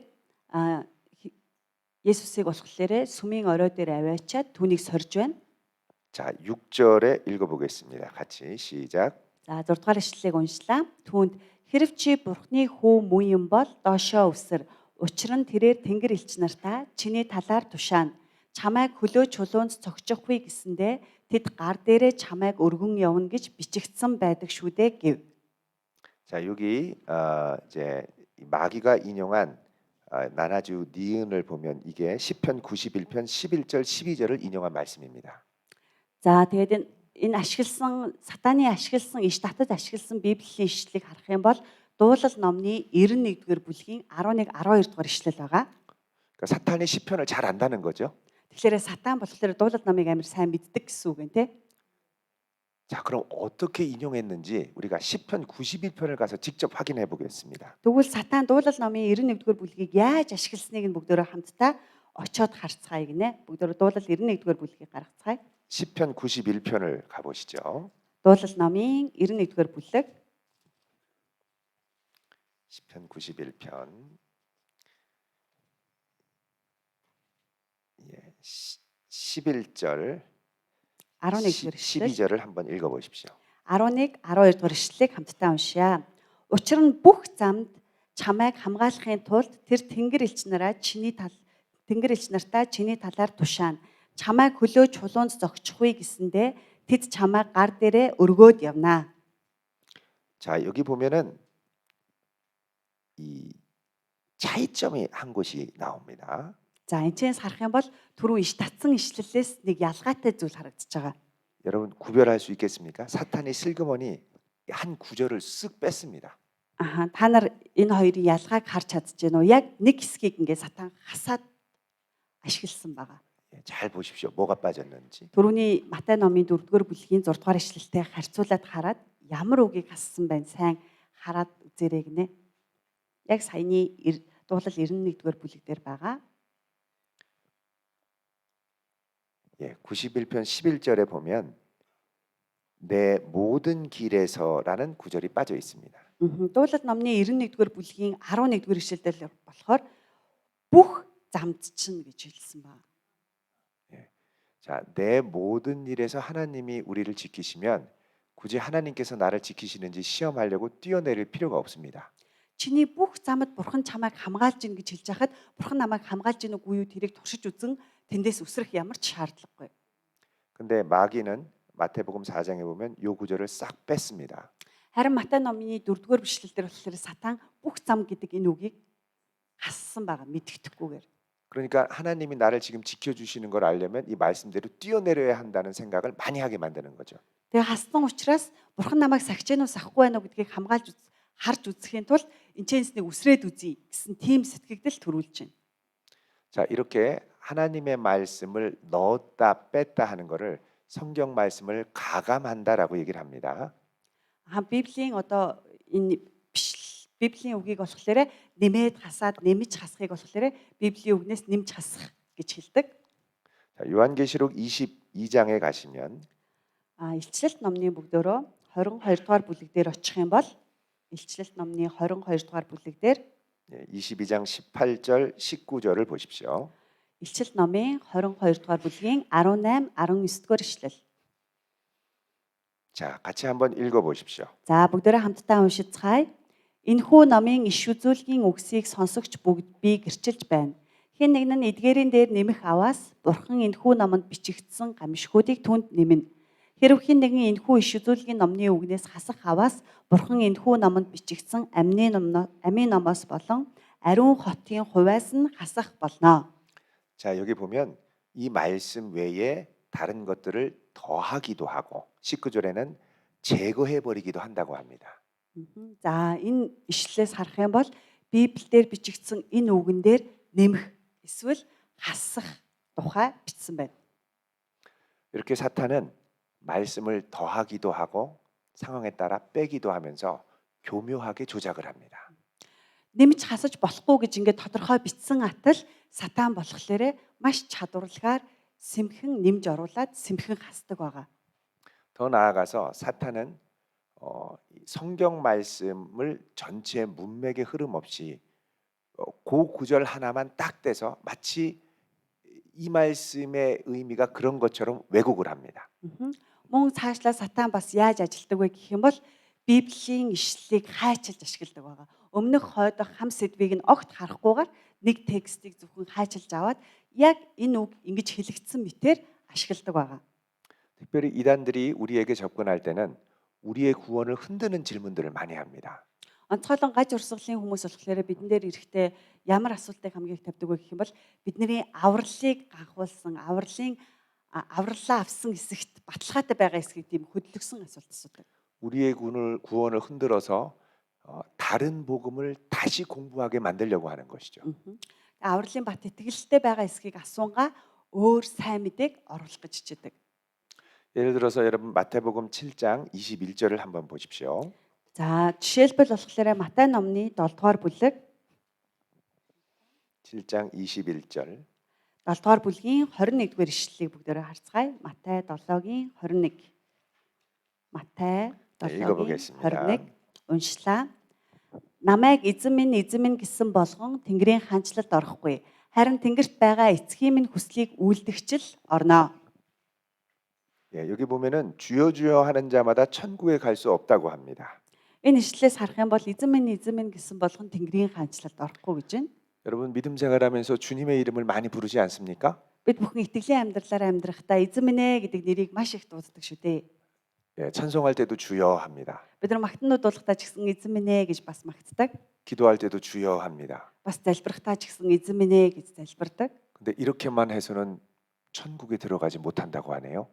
Есүсийг болохоор сүмийн орой дээр аваачаад түүнийг сорж байна. 자, 6절에 읽어보겠습니다. 같이 시작. За 6-р ишлэлийг уншлаа. Түүнд хэрв чи Бурхны хүү мөн юм бол доошоо өсөр. Учир нь тэрээр тэнгэр элч нартаа чиний талаар тушаана. Чамайг хөлөө чулуунд цогцохгүй гэсэндэ тэд гар дээрээ чамайг өргөн явна гэж бичигдсэн байдаг шүү дээ гэв. 자, 여기 이제 마귀가 인용한 나나주 니은을 보면 이게 시편 91편 11절 12절을 인용한 말씀입니다. За тэгээд энэ ашигласан сатаны ашигласан иш татад ашигласан Библийн ишлэлийг харах юм бол Дуулал номны 91-р бүлгийн 11, 12-р ишлэл байгаа. 그러니까 사탄이 시편을 잘 안다는 거죠. Тэгэхээр сатан болохоор Дуулал номыг амар сайн мэддэг гэсэн үг юм те. 자, 그럼 어떻게 인용했는지 우리가 시편 91편을 가서 직접 확인해 보겠습니다. Тэгвэл сатан Дуулал номын 91-р бүлгийг яаж ашигласныг нь бүгдөө хамтдаа очиод харцгаая гинэ. Бүгдөө Дуулал 91-р бүлгийг гаргацгаая. 시편 91편을 가보시죠. Дуулал номын 91-р бүлэг 시편 91편 예, 11절 11-р ишлэл 12절을 한번 읽어보십시오. 11, 12-р ишлэлийг хамтдаа уншъя. Учир нь бүх замд чамайг хамгаалахын тулд тэр тэнгэр элч нартаа чиний талаар тушаана. Чамайг хөлөө чулуунд зогчихгүй гэсэндэ тэд чамайг гар дээрээ өргөөд явнаа. 자, 여기 보면은 이 차이점이 한 곳이 나옵니다. За энэ ч харах юм бол түрүү иш татсан ишлэлээс нэг ялгаатай зүйл харагдаж байгаа. 여러분 구별할 수 있겠습니까? 사탄이 슬그머니 한 구절을 쓱 뺐습니다. Та нар энэ хоёрын ялгааг харж чадж байна уу? Яг нэг хэсгийг ингээ сатан хасаад ашигласан байгаа. 예, 잘 보십시오. 뭐가 빠졌는지. Түрүүний Матай номын 4-р бүлгийн 6-р ишлэлтэй харьцуулаад хараад ямар үгийг хассан байна сайн хараад үзээрэй гинэ. Яг саяны Дуулал 91-р бүлэг дээр байгаа. 예, 91편 11절에 보면 내 모든 길에서라는 구절이 빠져 있습니다. Дуулал номны 91-р бүлгийн 11-р ишлэлдэр болохоор бүх замд чинь гэж хэлсэн байна. 자, 내 모든 일에서 하나님이 우리를 지키시면 굳이 하나님께서 나를 지키시는지 시험하려고 뛰어내릴 필요가 없습니다. Чиний бүх замд бурхан чамайг хамгаалж гин гэж хэлж хахад бурхан намайг хамгаалж гин үгүй юу тэрийг туршиж үзэн тэндээс үсрэх ямар ч шаардлагагүй. 근데 마귀는 마태복음 4장에 보면 요 구절을 싹 뺐습니다. Харин Матай номны 4-р бичлэлдэр болохоор сатан бүх зам гэдэг энэ үгийг хассан байгаа мэдгэдэггүйгээр. 그러니까 하나님이 나를 지금 지켜주시는 걸 알려면 이 말씀대로 뛰어내려야 한다는 생각을 많이 하게 만드는 거죠. Тэгээ хассан учраас бурхан намайг сахиж гэнэ үү сахгүй байна уу гэдгийг харж үзэхийн тулд энэчнээс нэг үсрээд үзье гэсэн тийм сэтгэгдэл төрүүлж байна. 자, 이렇게 하나님의 말씀을 넣었다 뺐다 하는 거를 성경 말씀을 가감한다라고 얘기를 합니다. Библийн одоо энэ Библийн үгийг болохоор нэмээд хасаад нэмж хасахыг болохоор Библийн үгнээс нэмж хасах гэж хэлдэг. 자, 요한계시록 22장에 가시면 Илчлэлт номны бүгдөө 22-р бүлэг дээр очих юм бол Илчлэлт номны 22-р бүлэг дээр 22장 18절 19절을 보십시오. Илчил номын 22 дугаар бүлгийн 18, 19 дугаар ишлэл. 자, 같이 한번 읽어 보십시오. За бүгдээрээ хамтдаа уншицгаая. Энэхүү номын иш үзүүлгийн үгсийг сонсогч бүгд би гэрчилж байна. Хэн нэгэн нь эдгээрийн дээр нэмэх аваас Бурхан энэхүү номонд бичигдсэн гамшигуудыг түнд нэмнэ. Хэрв хэн нэгэн энэхүү иш үзүүлгийн номны үгнээс хасах аваас Бурхан энэхүү номонд бичигдсэн амийн номоос болон ариун хотын хувиас нь хасах болно. 자, 여기 보면 이 말씀 외에 다른 것들을 더하기도 하고 19절에는 제거해 버리기도 한다고 합니다. За энэ ишлэлээс харах юм бол Библиэлд бичигдсэн энэ үгэн дээр нэмэх эсвэл хасах тухай бичсэн байна. 이렇게 사탄은 말씀을 더하기도 하고 상황에 따라 빼기도 하면서 교묘하게 조작을 합니다. Нэмж хасаж болохгүй гэж ингээд тодорхой бичсэн атал сатан болохлээрээ маш чадварлагаар сэмхэн нэмж оруулаад сэмхэн хасдаг байгаа. 더 나아가서 사탄은 성경 말씀을 전체 문맥의 흐름 없이 그 구절 하나만 딱 떼서 마치 이 말씀의 의미가 그런 것처럼 왜곡을 합니다. Мөн цаашлаа сатан бас яаж ажилтдаг вэ гэх юм бол Библийн ишлэлийг хайчилж ашигладаг байгаа. Өмнөх хойдох хам сэдвийг нь огт харахгүйгээр нэг текстийг зөвхөн хайчилж аваад яг энэ үг ингэж хэлэгдсэн мэтээр ашигладаг байгаа. 특별히 이단들이 우리에게 접근할 때는 우리의 구원을 흔드는 질문들을 많이 합니다. Онцгойлон гаж урсгалын хүмүүс болохоор бидэн дээр ирэхдээ ямар асуултыг хамгийн их тавьдаг вэ гэх юм бол бидний авралыг ганхуулсан, авралаа авсан хэсэгт баталгаатай байгаа хэсгийг тийм хөдөлгсөн асуулт асуудаг. 우리의 구원을 흔들어서 다른 복음을 다시 공부하게 만들려고 하는 것이죠. Авралын бат итгэлтэй байгаа хэсгийг асуунгаа өөр сайн мэдээг оруулах гэж хичээдэг. 예를 들어서 여러분 마태복음 7장 21절을 한번 보십시오. За жишээлбэл болохоор Матай номны 7 дугаар бүлэг 7장 21절. 7 дугаар бүлгийн 21 дугаар ишлэлийг бүгдээрээ харцгаая. Матай 7-гийн 21. Матай 7-гийн 21 уншлаа. Намайг эзэн минь гэсэн болгон Тэнгэрийн хаанчлалд орохгүй. Харин Тэнгэрт байгаа эцгийн минь хүслийг үйлдэгчл орно. 예, 여기 보면은 주여 주여 하는 자마다 천국에 갈 수 없다고 합니다. Энэ ишлэлээс харах юм бол эзэн минь гэсэн болгон Тэнгэрийн хаанчлалд орохгүй гэж байна. 여러분 믿음 생활하면서 주님의 이름을 많이 부르지 않습니까? Бид бүхэн итгэлийн амьдралаараа амьдрахдаа эзэн минь гэдэг нэрийг маш их дууддаг шүү дээ. 예, 찬송할 때도 주여 합니다. Бид нар магтнууд дуулахдаа ч гэсэн эзэн минь гэж бас магтдаг. 기도할 때도 주여 합니다. Бас залбирахдаа ч гэсэн эзэн минь гэж залбирдаг. 근데 이렇게만 해서는 천국에 들어가지 못한다고 하네요.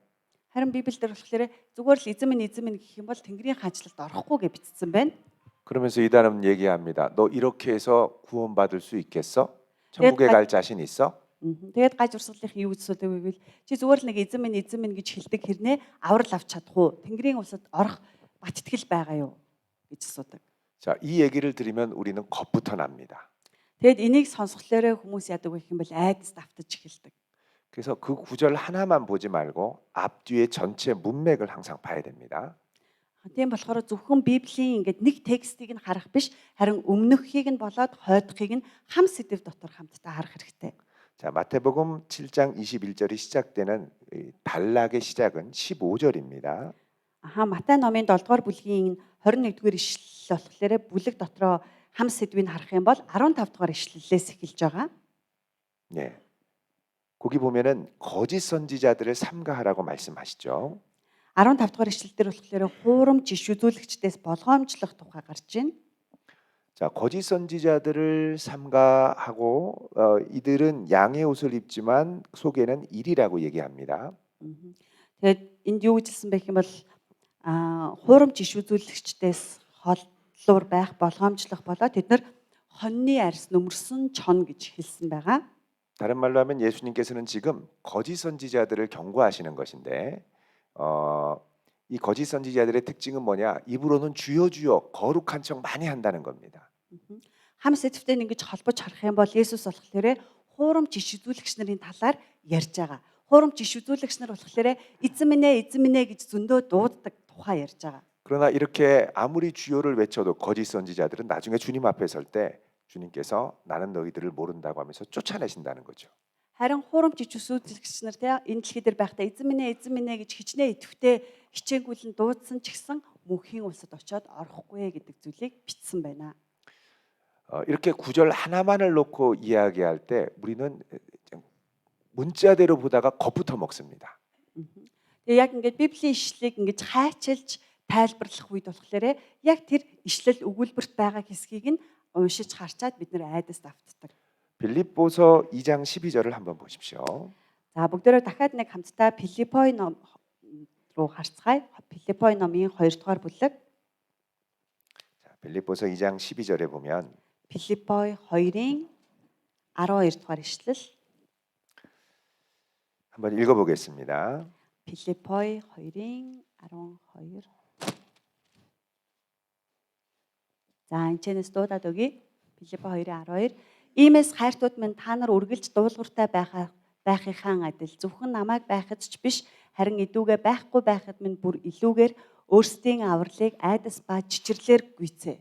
Харин Библиэлд болохоор зүгээр л эзэн минь гэх юм бол Тэнгэрийн хаанчлалд орохгүй гэж бичсэн байна. 그러면서 이단은 얘기합니다. 너 이렇게 해서 구원받을 수 있겠어? 천국에 갈 자신 있어? Тэгээд гаж урсгалынхын юу гэж асуудаг вэ гэвэл чи зүгээр л нэг эзэн минь гэж хэлдэг хэрнээ аврал авч чадах уу? Тэнгэрийн улсад орох бат итгэл байгаа юу гэж асуудаг. 자, 이 얘기를 들으면 우리는 겁부터 납니다. Тэгэд энийг сонсголоороо хүмүүс яадаг вэ гэх юм бол айдас давтаж эхэлдэг. 그래서 그 구절 하나만 보지 말고 앞뒤의 전체 문맥을 항상 봐야 됩니다. Тийм болохоор зөвхөн Библийн ингээд нэг текстийг нь харах биш, харин өмнөхийг нь болоод хойдохыг нь хам сэдв дотор хамтдаа харах хэрэгтэй. 자, 마태복음 7장 21절이 시작되는 단락의 시작은 15절입니다. Матай номын 7 дугаар бүлгийн 21 дугаар ишлэл болохоор бүлэг дотроо хам сэдвийг харах юм бол 15 дугаар ишлэлээс эхэлж байгаа. 네. 거기 보면은 거짓 선지자들을 삼가하라고 말씀하시죠. 15 дугаар ишлэл дээр болохоор хуурамч иш үзүүлэгчдээс болгоомжлох тухай гарч байна. 자, 거짓 선지자들을 삼가하고 이들은 양의 옷을 입지만 속에는 일이라고 얘기합니다. Тэгээд энд юу гэжсэн бэ гэх юм бол хуурамч иш үзүүлэгчдээс холлуур байх болгоомжлох болоод тэд нар хоньны арьс нөмөрсөн чон гэж хэлсэн байгаа. 다른 말로 하면 예수님께서는 지금 거짓 선지자들을 경고하시는 것인데 이 거짓 선지자들의 특징은 뭐냐? 입으로는 주여 주여 거룩한 척 많이 한다는 겁니다. Хам сэдвтэй ингэж холбож харах юм бол Есүс болохоор хуурамч иш үзүүлэгч нарын талаар ярьж байгаа. Хуурамч иш үзүүлэгч нар болохоор эзэн минь ээ гэж зөндөө дууддаг тухай ярьж байгаа. 그러나 이렇게 아무리 주여를 외쳐도 거짓 선지자들은 나중에 주님 앞에 설 때 주님께서 나는 너희들을 모른다고 하면서 쫓아내신다는 거죠. Харин хуурамч ич ус үзэгч нар те энэ дэлхий дээр байхдаа эзэн минь ээ гэж хичнээн идэвхтэй хичээнгүйлэн дуудсан ч гэсэн мөнхийн улсад очиод орохгүй гэдэг зүйлийг бичсэн байна. 이렇게 구절 하나만을 놓고 이야기할 때 우리는 문자대로 보다가 겁부터 먹습니다. Тэгээ яг ингээд Библийн ишлэлийг ингэж хайчилж тайлбарлах үед болохоор яг тэр ишлэл өгүүлбэрт байгаа хэсгийг нь уншиж харчаад бид нэр айдас автдаг. 빌립보서 2장 12절을 한번 보십시오. За бүгдээрээ дахиад нэг хамтдаа Филиппой ном руу харцгаая. Филиппой номын 2 дугаар бүлэг. 자, 빌립보서 2장 12절에 보면 Филиппой 2-ын 12 дугаар ишлэл. 한번 읽어보겠습니다. Филиппой 2-ын 12. За энэчнээс дуудаад өгье. Филиппой 2-ын 12. Иймээс хайртууд минь та нар үргэлж дуулууртай байхынхаа адил зөвхөн намайг байхад ч биш харин идүүгээ байхгүй байхад минь бүр илүүгээр өөрсдийн авралыг айдас ба чичирлэр гүйцээ.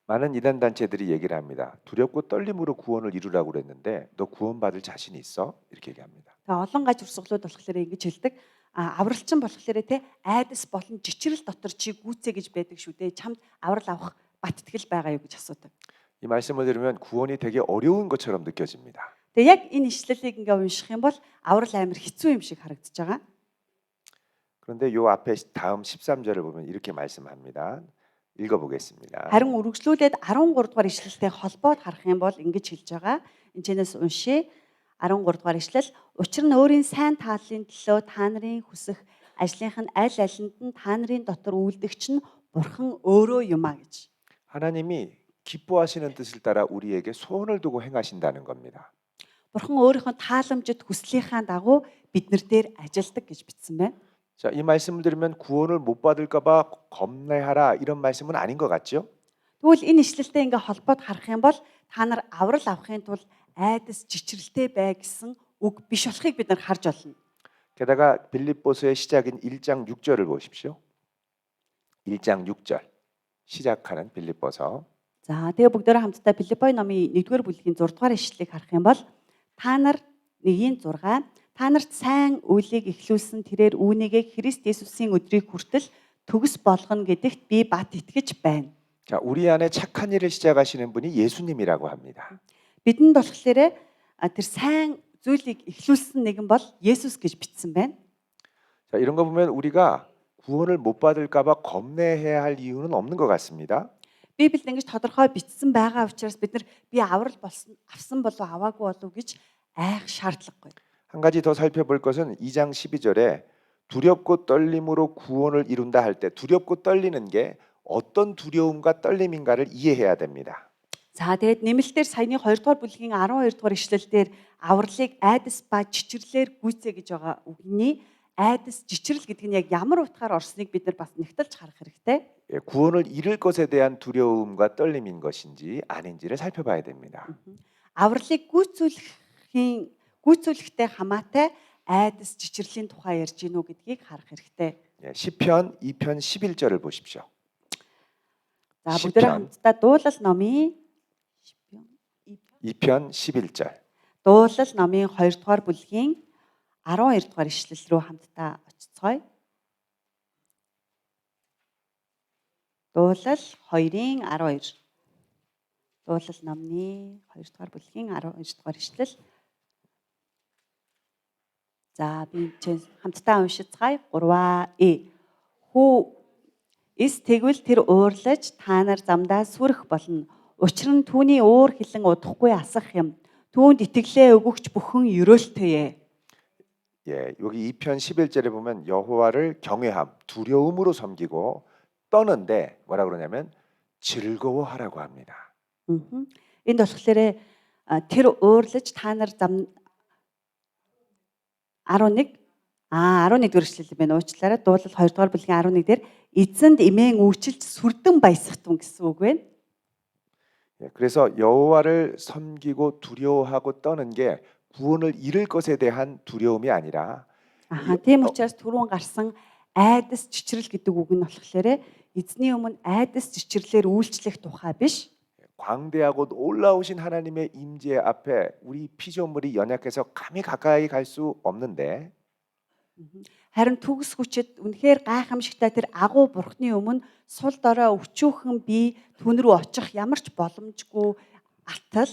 많은 이단 단체들이 얘기를 합니다. 두렵고 떨림으로 구원을 이루라고 그랬는데 너 구원받을 자신 있어? 이렇게 얘기합니다. Тэгээ олон гаж урсгалууд болохоор ингэж хэлдэг. Авралчин болохоор те айдас болон чичрэл дотор чи гүйцээ гэж байдаг шүү дээ. Чамд аврал авах баттгал байгаа юу гэж асуудаг. 이 말씀을 들으면 구원이 되게 어려운 것처럼 느껴집니다. Тэгээ яг энэ ишлэлийг ингээ унших юм бол аврал амар хэцүү юм шиг харагдаж байгаа. 그런데 요 앞에 다음 13절을 보면 이렇게 말씀합니다. 읽어보겠습니다. Харин үргэлжлүүлээд 13 дугаар ишлэлтэй холбоод харах юм бол ингэж хэлж байгаа. Энэчнээс уншия 13 дугаар ишлэл. Учир нь өөрийн сайн тааллын төлөө та нарын хүсэх ажлынх нь аль алинд нь та нарын дотор үйлдэгч нь Бурхан өөрөө юм а гэж. 하나님이 기뻐하시는 뜻을 따라 우리에게 소원을 두고 행하신다는 겁니다. Бурхан өөрийнхөө тааламжид хүслийнхаа дагуу бид нар дээр ажилдаг гэж бичсэн байна. 자, 이 말씀을 들으면 구원을 못 받을까 봐 겁내하라 이런 말씀은 아닌 것 같죠? Тэгвэл энэ ишлэлтэй ингээ холбоод харах юм бол та нар аврал авахын тулд айдас чичрэлтэй бай гэсэн үг биш болохыг бид нар харж байна. 게다가 빌립보서의 시작인 1장 6절을 보십시오. 1장 6절 시작하는 빌립보서. За тэгээ бүгдээрээ хамтдаа Филиппой номын 1-р бүлгийн 6 дугаар ишлэлийг харах юм бол та нар 1-ийн 6 та нарт сайн үйлийг эхлүүлсэн тэрээр үүнийгээ Христ Есүсийн өдрийг хүртэл төгс болгоно гэдэгт би бат итгэж байна. 자, 우리 안에 착한 일을 시작하시는 분이 예수님이라고 합니다. Бидэнд болохоор тэр сайн зүйлийг эхлүүлсэн нэгэн бол Есүс гэж бичсэн байна. 자, 이런 거 보면 우리가 구원을 못 받을까 봐 겁내해야 할 이유는 없는 것 같습니다. Библиэд ингэж тодорхой бичсэн байгаа учраас бид нар би аврал авсан болов аваагүй болов гэж айх шаардлагагүй. 한 가지 더 살펴볼 것은 2장 12절에 두렵고 떨림으로 구원을 이룬다 할 때 두렵고 떨리는 게 어떤 두려움과 떨림인가를 이해해야 됩니다. За тэгээд нэмэлтээр саяны 2 дугаар бүлгийн 12 дугаар ишлэлдэр авралыг айдас ба чичрлэр гүйцээ гэж байгаа үгний айдас чичрэл гэдэг нь яг ямар утгаар орсныг бид нар бас нэгтэлж харах хэрэгтэй. 예, 구원을 잃을 것에 대한 두려움과 떨림인 것인지 아닌지를 살펴봐야 됩니다. Авралыг гүйцүүлэхтэй хамаатай айдас чичрэлийн тухай ярьж гинүү гэдгийг харах хэрэгтэй. 예, 시편 2편 11절을 보십시오. За бүгдээ хамтдаа дуулал номын 2편 11절. дуулал номын 2 дугаар бүлгийн 12 дугаар ишлэл рүү хамтдаа очицгоё. Дуулал 2-ын 12. Дуулал номны 2 дугаар бүлгийн 12 дугаар ишлэл. За би хамтдаа уншицгаая. 3А. Хүү эс тэгвэл тэр уурлаж та нар замдаа сүрэх болно. Учир нь түүний уур хилэн удахгүй асах юм. Түүнд итгэлээ өгөгч бүхэн ерөөлтэйе. 예, 여기 2편 11절에 보면 여호와를 경외함, 두려움으로 섬기고 떠는데 뭐라 그러냐면 즐거워하라고 합니다. Энд болохоор тэр уурлаж та нар зам 11 дэх эшлэл байна. Уучлаарай. Дуулал 2 дугаар бүлгийн 11 дээр эзэнд имэн үүчилж сүрдэн баясгатун гэсэн үг байна. 예, 그래서 여호와를 섬기고 두려워하고 떠는 게 구원을 잃을 것에 대한 두려움이 아니라 Тийм учраас түрүүн гарсан айдас чичрэл гэдэг үг нь болохоор эзний өмнө айдас чичрлэр үйлчлэх тухай биш. 광대하고 놀라우신 하나님의 임재 앞에 우리 피조물이 연약해서 감히 가까이 갈 수 없는데 Харин төгс хүчит үнэхээр гайхамшигтай тэр агуу бурхны өмнө сул дорой өчүүхэн бие түн рүү очих ямар ч боломжгүй атал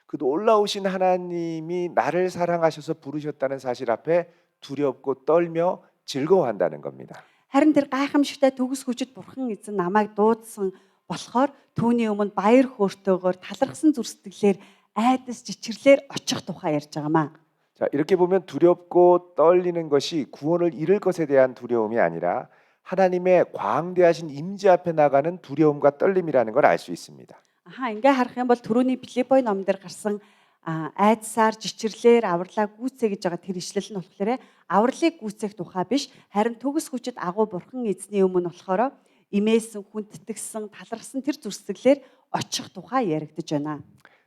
그 놀라우신 하나님이 나를 사랑하셔서 부르셨다는 사실 앞에 두렵고 떨며 즐거워한다는 겁니다. харин тэр гайхамшигтай төгс хүчит бурхан эзэн намайг дуудсан болохоор түүний өмнө баяр хөөртэйгээр талархсан зүрстгэлээр айдас жичирлэр очих тухай ярьж байгаамаа. 자, 이렇게 보면 두렵고 떨리는 것이 구원을 잃을 것에 대한 두려움이 아니라 하나님의 광대하신 임재 앞에 나가는 두려움과 떨림이라는 걸 알 수 있습니다. Аха ингээ харах юм бол түрүүний Филиппой ном дээр гарсан айдсаар жичирлэр авралаа гүйцээ гэж байгаа тэр ишлэл нь болохоор авралыг гүйцээх тухай биш харин төгс хүчит агуу бурхан эзний өмнө болохоор имээсэн хүндэтгсэн талархсан тэр зүрстгэлээр очих тухай яригдж байна.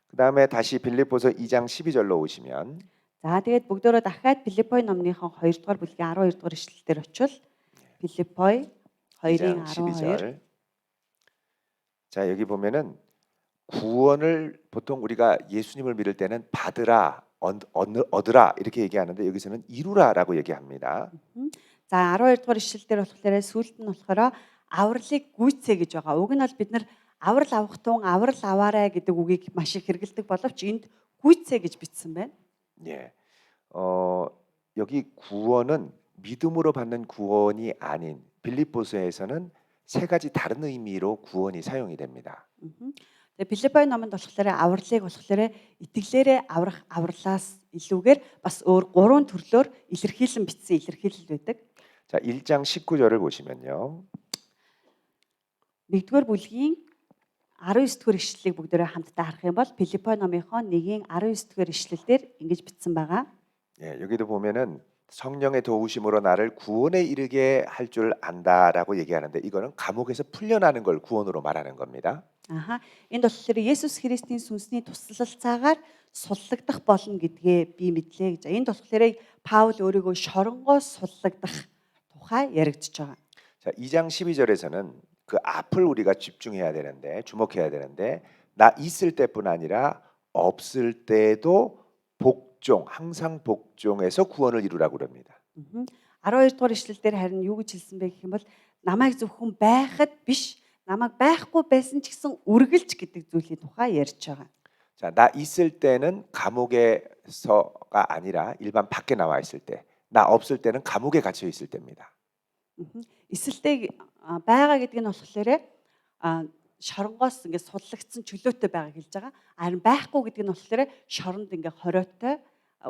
그 다음에 다시 빌립보서 2장 12절로 오시면 За тэгээд бүгдөө дахиад Филиппой номныхон 2 дугаар бүлгийн 12 дугаар ишлэлээр очивол Филиппой 2-ын 2장 12. 12절. 자, 여기 보면은 구원을 보통 우리가 예수님을 믿을 때는 받으라, 얻으라 이렇게 얘기하는데 여기서는 이루라라고 얘기합니다. За 12 дугаар ишлэлээр болохоор сүүлд нь болохоор авралыг гүйцээ гэж байгаа. Уг нь бол бид нар аврал авах тун аврал аваарай гэдэг үгийг маш их хэрэгэлдэг боловч энд гүйцээ гэж бичсэн байна. 예, 여기 구원은 믿음으로 받는 구원이 아닌 빌립보서에서는 세 가지 다른 의미로 구원이 사용이 됩니다. Тэгээ Филиппой номонд болохоор авралыг болохоор итгэлээрээ аврах авралаас илүүгээр бас өөр гурван төрлөөр илэрхийлэн бичсэн илэрхийлэл байдаг. 자, 1장 19절을 보시면요. 1-р бүлгийн 19-р ишлэлийг бүгдээрээ хамтдаа харах юм бол Филиппой номынхон 1-ийн 19-р ишлэлээр ингэж бичсэн байгаа. 예, 여기도 보면은 성령의 도우심으로 나를 구원에 이르게 할 줄 안다라고 얘기하는데 이거는 감옥에서 풀려나는 걸 구원으로 말하는 겁니다. Аха энд болохоор Есүс Христийн сүнсний туслалцаагаар суллагдах болно гэдгээ би мэдлээ гэж. Энд болохоор Паул өөрийгөө шоронгоос суллагдах тухай яригдж байгаа. 자, 2장 12절에서는 그 앞을 우리가 집중해야 되는데 주목해야 되는데 나 있을 때뿐 아니라 없을 때도 복종, 항상 복종해서 구원을 이루라고 그럽니다. 12 дугаар ишлэл дээр харин юу гэж хэлсэн бэ гэх юм бол намайг зөвхөн байхад биш намайг байхгүй байсан ч гэсэн үргэлж гэдэг зүйлийн тухай ярьж байгаа. 자, 나 있을 때는 감옥에서가 아니라 일반 밖에 나와 있을 때, 나 없을 때는 감옥에 갇혀 있을 때입니다. Эсэлтэй байгаа гэдэг нь болохоор шоронгоос ингээд судлагдсан чөлөөтэй байгааг хэлж байгаа. Харин байхгүй гэдэг нь болохоор шоронд ингээд хориотой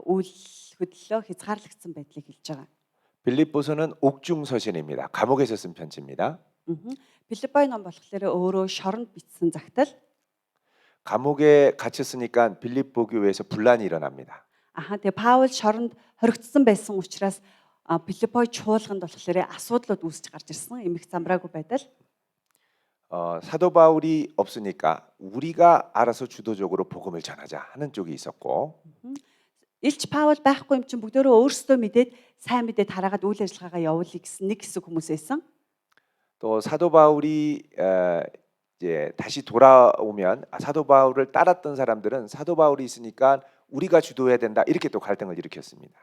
үйл хөдлөлөө хязгаарлагдсан байдлыг хэлж байгаа. 빌립보서는 옥중서신입니다. 감옥에서 쓴 편지입니다. Филиппой ном болохоор өөрөө шоронд бичсэн загтал. 감옥에 갇혔으니까 빌립보 교회에서 분란이 일어납니다. Аха тэгээ Паул шоронд хоригдсан байсан учраас Филиппой чуулганд болохоор асуудлууд үүсэж гарч ирсэн. Эмх замбраагүй байдал. 사도 바울이 없으니까 우리가 알아서 주도적으로 복음을 전하자 하는 쪽이 있었고 Илч Паул байхгүй юм чинь бүгдөө өөрсдөө мэдээд сайн мэдээд хараагаад үйл ажиллагаагаа явуулъя гэсэн нэг хэсэг хүмүүс байсан. 또 사도 바울이 이제 다시 돌아오면 사도 바울을 따랐던 사람들은 사도 바울이 있으니까 우리가 주도해야 된다 이렇게 또 갈등을 일으켰습니다.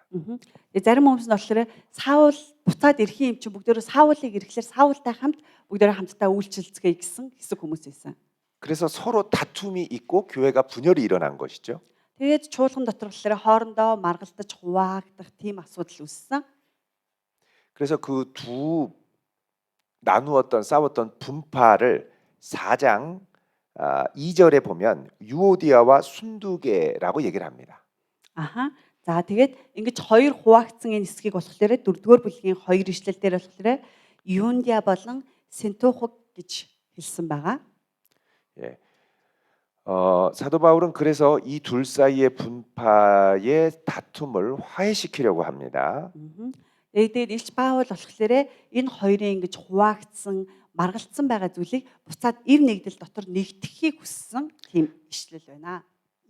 Зарим хүмүүс нь болохоор Саул буцаад ирэх юм чинь бүгдөө Саулыг ирэхлээр Саултай хамт бүгдөө хамтдаа үйлчлэлцгээе гэсэн хэсэг хүмүүс байсан. 그래서 서로 다툼이 있고 교회가 분열이 일어난 것이죠. Тэгээд чуулган дотор болохоор хоорондоо маргалдаж хуваагдах тийм асуудал үүссэн. 그래서 그 두 나누었던 싸웠던 분파를 4장 2절에 보면 유오디아와 순두계라고 얘기를 합니다. Аха. За тэгээд ингэж хоёр хуваагдсан энэ хэсгийг болохоор 4-р бүлгийн 2 ишлэл дээр болохоор Юндиа болон Синтухог гэж хэлсэн байгаа. 예. 사도 바울은 그래서 이 둘 사이의 분파의 다툼을 화해시키려고 합니다. Тэгээд Илч Паул болохоор энэ хоёрын ингэж хуваагдсан маргалцсан байгаа зүйлийг буцаад ив нэгдэл дотор нэгтгэхийг хүссэн тийм ишлэл байна.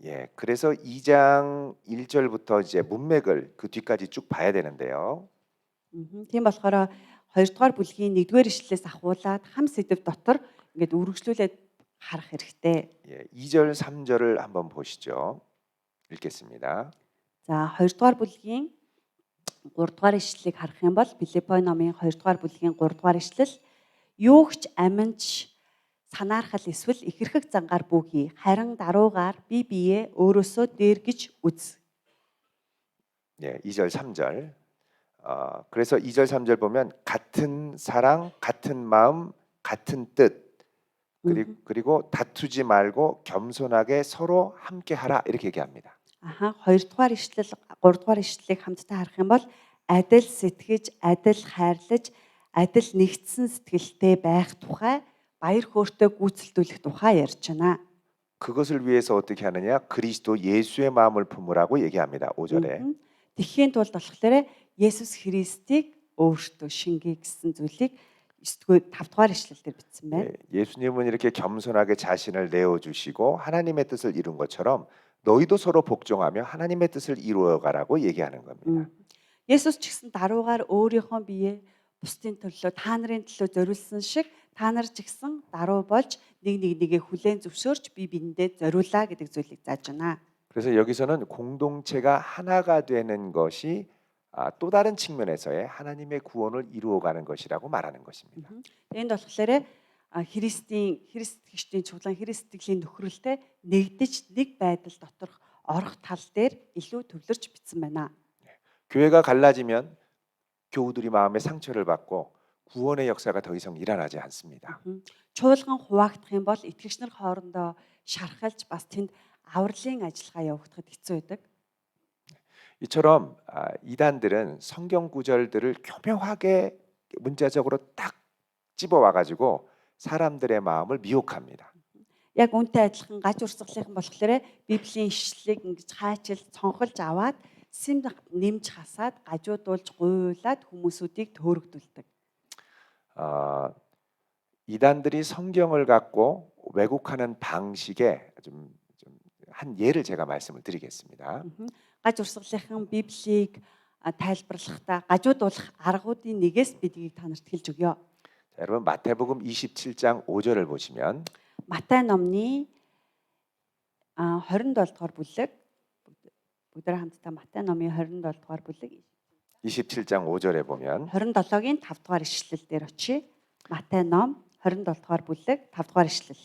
예, 그래서 2장 1절부터 이제 문맥을 그 뒤까지 쭉 봐야 되는데요. Тийм болохоор 2 дугаар бүлгийн 1-р ишлэлээс ахуулаад хам сэдв дотор ингээд үргэлжлүүлээд харах хэрэгтэй. 예, 2절, 3절을 한번 보시죠. 읽겠습니다. За 2 дугаар бүлгийн 3 дугаар ишлэлийг харах юм бол Филиппой номын 2 дугаар бүлгийн 3 дугаар ишлэл юугч аминч санаархал эсвэл ихэрхэг зангаар бүхий харин даруугаар бие биеэ өөрөөсөө дээр гэж үз. 예, 2절, 3절. 그래서 2절, 3절 보면 같은 사랑, 같은 마음, 같은 뜻. 그리고 다투지 말고 겸손하게 서로 함께 하라 이렇게 얘기합니다. Аха 2 дугаар ишлэл 3 дугаар ишлэлийг хамтдаа харах юм бол адил сэтгэж, адил хайрлаж, адил нэгдсэн сэтгэлтэй байх тухай баяр хөөртэй гүйцэлдүүлэх тухай ярьж байна. 그것을 위해서 어떻게 하느냐? 그리스도 예수의 마음을 품으라고 얘기합니다. 5절에. Тэхийн тулд болохоор Есүс Христийг өөртөө шингэе гэсэн зүйлийг 5 дугаар ишлэл дээр бичсэн байна. 예, 예수님은 이렇게 겸손하게 자신을 내어주시고 하나님의 뜻을 이룬 것처럼 너희도 서로 복종하며 하나님의 뜻을 이루어가라고 얘기하는 겁니다. Есүс ч гэсэн даруугаар өөрийнхөө биеэ бусдын төлөө та нарын төлөө зориулсан шиг та нар ч гэсэн даруу болж нэгээ хүлээн зөвшөөрч бие биендээ зориулаа гэдэг зүйлийг зааж байна. 그래서 여기서는 공동체가 하나가 되는 것이 또 다른 측면에서의 하나님의 구원을 이루어가는 것이라고 말하는 것입니다. Энд болохоор Христ итгэгчдийн чуулган Христ итгэлийн нөхрөлтэй нэгдэж нэг байдал доторх орох тал дээр илүү төвлөрч бичсэн байна. 교회가 갈라지면 교우들이 마음에 상처를 받고 구원의 역사가 더 이상 일어나지 않습니다. Чуулган хуваагдах юм бол итгэгч нар хоорондоо шархалж бас тэнд авралын ажиллагаа явагдахад хэцүү байдаг. 이처럼 이단들은 성경 구절들을 교묘하게 문자적으로 딱 집어와 가지고 사람들의 마음을 미혹합니다. Яг үнтэй адилхан гаж урсгалынхан болохоор Библийн ишлэлийг ингэж хаачил цонхолж аваад сэм нэмж хасаад гажуудуулж гуйлаад хүмүүсүүдийг төөрөгдүүлдэг. 이단들이 성경을 갖고 왜곡하는 방식의 좀 한 예를 제가 말씀을 드리겠습니다. Гаж урсгалынхан Библийг тайлбарлахдаа гажуудуулах аргуудын нэгээс бидгийг та нарт хэлж өгье. 자, 여러분 마태복음 27장 5절을 보시면 Матай номны 27 дугаар бүлэг бүгдээ хамтдаа Матай номын 27 дугаар бүлэг 27장 5절에 보면 27-гийн 5 дугаар ишлэл дээр очие. Матай ном 27 дугаар бүлэг 5 дугаар ишлэл.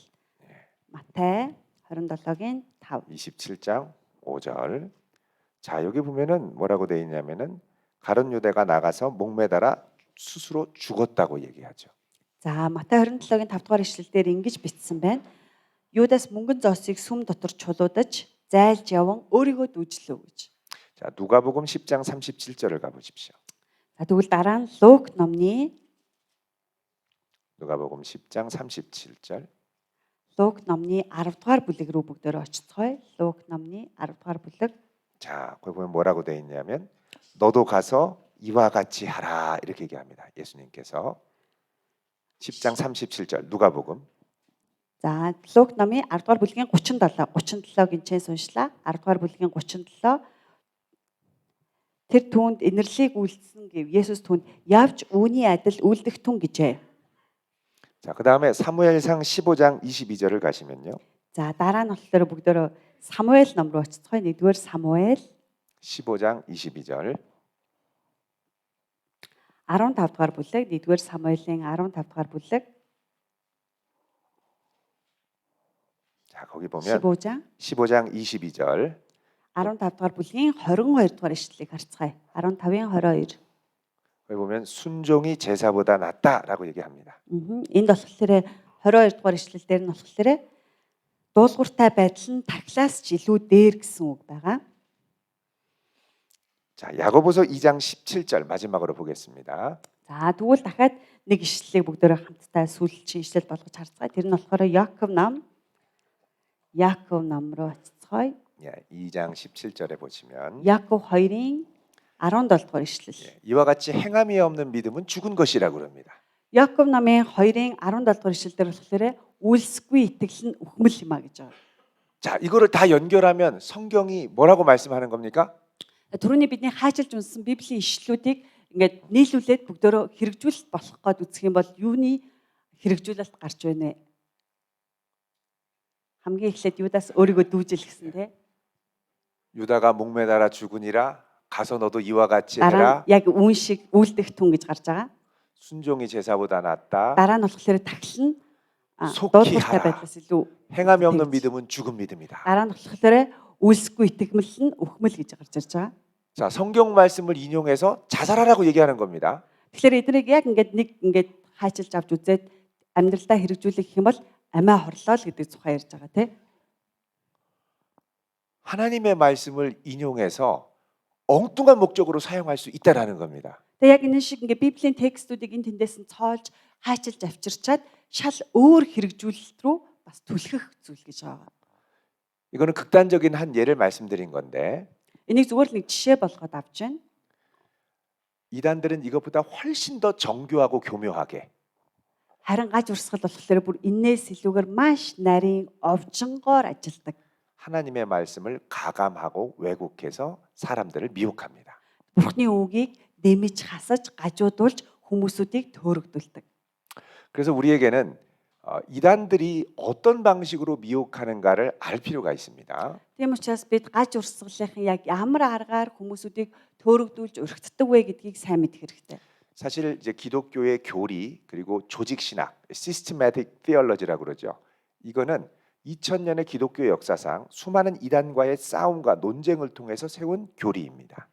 Матай 27-гийн 5. 27장 5절. 자, 여기 보면은 뭐라고 돼 있냐면은 가룟 유대가 나가서 목매달아 스스로 죽었다고 얘기하죠. За Матай 27-гийн 5 дугаар ишлэл дээр ингэж бичсэн байна. Юдас мөнгөн зоосыг сүм дотор чулуудаж зайлж яван өөрийгөө дүүжлөө гэж. 자, 누가복음 10장 37절을 가 보십시오. За тэгвэл дараа нь Лук номны 누가복음 10장 37절. Лук номны 10 дугаар бүлэг рүү бүгдөө очицгоё. Лук номны 10 дугаар бүлэг. 자, 거기 보면 뭐라고 돼 있냐면 너도 가서 이와 같이 하라 이렇게 얘기합니다. 예수님께서 10장 37절 누가복음. За Лук номын 10 дугаар бүлгийн 37 гинчээс уншлаа. 10 дугаар бүлгийн 37 тэр түүнд инэрлийг үйлдсэн гэв. Есүс түүнд явж үүний адил үйлдэх түн гэжээ. 자, 그다음에 사무엘상 15장 22절을 가시면요. За дараа нь болохоор бүгдөө Самуэль ном руу очицгоё. 1-р Самуэль 15장 22절. 15 дугаар бүлэг, 1-р Самуэлийн 15 дугаар бүлэг. 자, 거기 보면 15장 15장 22절. 15 дугаар бүлгийн 22 дугаар ишлэлийг харцгаая. 15-ын 22. 거기 보면 순종이 제사보다 낫다라고 얘기합니다. Энд болохоор 22 дугаар ишлэл дээр нь болохоор дуулууртай байдал нь тархилаас ч илүү дээр гэсэн үг байгаа. 자, 야고보서 2장 17절 마지막으로 보겠습니다. За тэгвэл дахиад нэг ишлэлийг бүгдөө хамтдаа сүүлчийн ишлэл болгож харцгаая. Тэр нь болохоор Яков ном руу очицгоё. 예, 2장 17절에 보시면 Яков 2-ын 17 дугаар ишлэл. 이와 같이 행함이 없는 믿음은 죽은 것이라고 그럽니다. Яков намын 2-ын 17 дугаар ишлэлээр болохоор үйлсгүй итгэл нь үхмэл юм а гэж байгаа. 자, 이거를 다 연결하면 성경이 뭐라고 말씀하는 겁니까? Түрүүний бидний хаачилж унсан Библийн ишлэлүүдийг ингээд нийлүүлээд бүгдөө хэрэгжүүлэлт болох гээд үзэх юм бол юуны хэрэгжүүлэлт гарч байна вэ? хамгийн эхлээд Юдас өөрийгөө дүүжил гэсэн тий. 유다가 목매달아 죽으니라 가서 너도 이와 같이 Дараа 해라. нь яг үүн шиг үйлдэх түн гэж гарч байгаа. 순종이 제사보다 낫다. Дараа нь болохоор тагшил нь 속히 дуудлагатай 하라. байдлаас илүү 행함이 없는 тэгж. 믿음은 죽은 믿음이다. Дараа нь болохоор үйлсгүй итгэмэл нь өхмөл гэж гарч ирж байгаа. 자, 성경 말씀을 인용해서 자살하라고 얘기하는 겁니다. Тэгэхээр эднийг яг ингээд хаачилж авч үзээд амьдралдаа хэрэгжүүлэх гэх юм бол амиа хорлоо л гэдэг тухай ярьж байгаа тий. 하나님의 말씀을 인용해서 엉뚱한 목적으로 사용할 수 있다라는 겁니다. Тэгээ яг энэ шиг ингээд Библийн текстүүдийг энэ тэндээс нь цоолж хаачилж авчирчаад шал өөр хэрэгжүүлэлт рүү бас түлхэх зүйл гэж байгаа. 이거는 극단적인 한 예를 말씀드린 건데 Энийг зүгээр л нэг жишээ болгоод авч байна. 이단들은 이것보다 훨씬 더 정교하고 교묘하게 Харин гаж урсгал болохоор бүр инээс илүүгээр маш нарийн овжингоор ажилдаг. 하나님의 말씀을 가감하고 왜곡해서 사람들을 미혹합니다. Бурхны үгийг нэмж хасаж гажуудуулж хүмүүсүүдийг төөрөгдүүлдэг. 그래서 우리에게는 이단들이 어떤 방식으로 미혹하는가를 알 필요가 있습니다. Тийм учраас бид гаж урсгалынхын яг ямар аргаар хүмүүсүүдийг төөрөгдүүлж өргөцдөг вэ гэдгийг сайн мэдэх хэрэгтэй. 사실 이제 기독교의 교리 그리고 조직 신학, 시스테마틱 theology라고 그러죠. 이거는 2000년의 기독교 역사상 수많은 이단과의 싸움과 논쟁을 통해서 세운 교리입니다.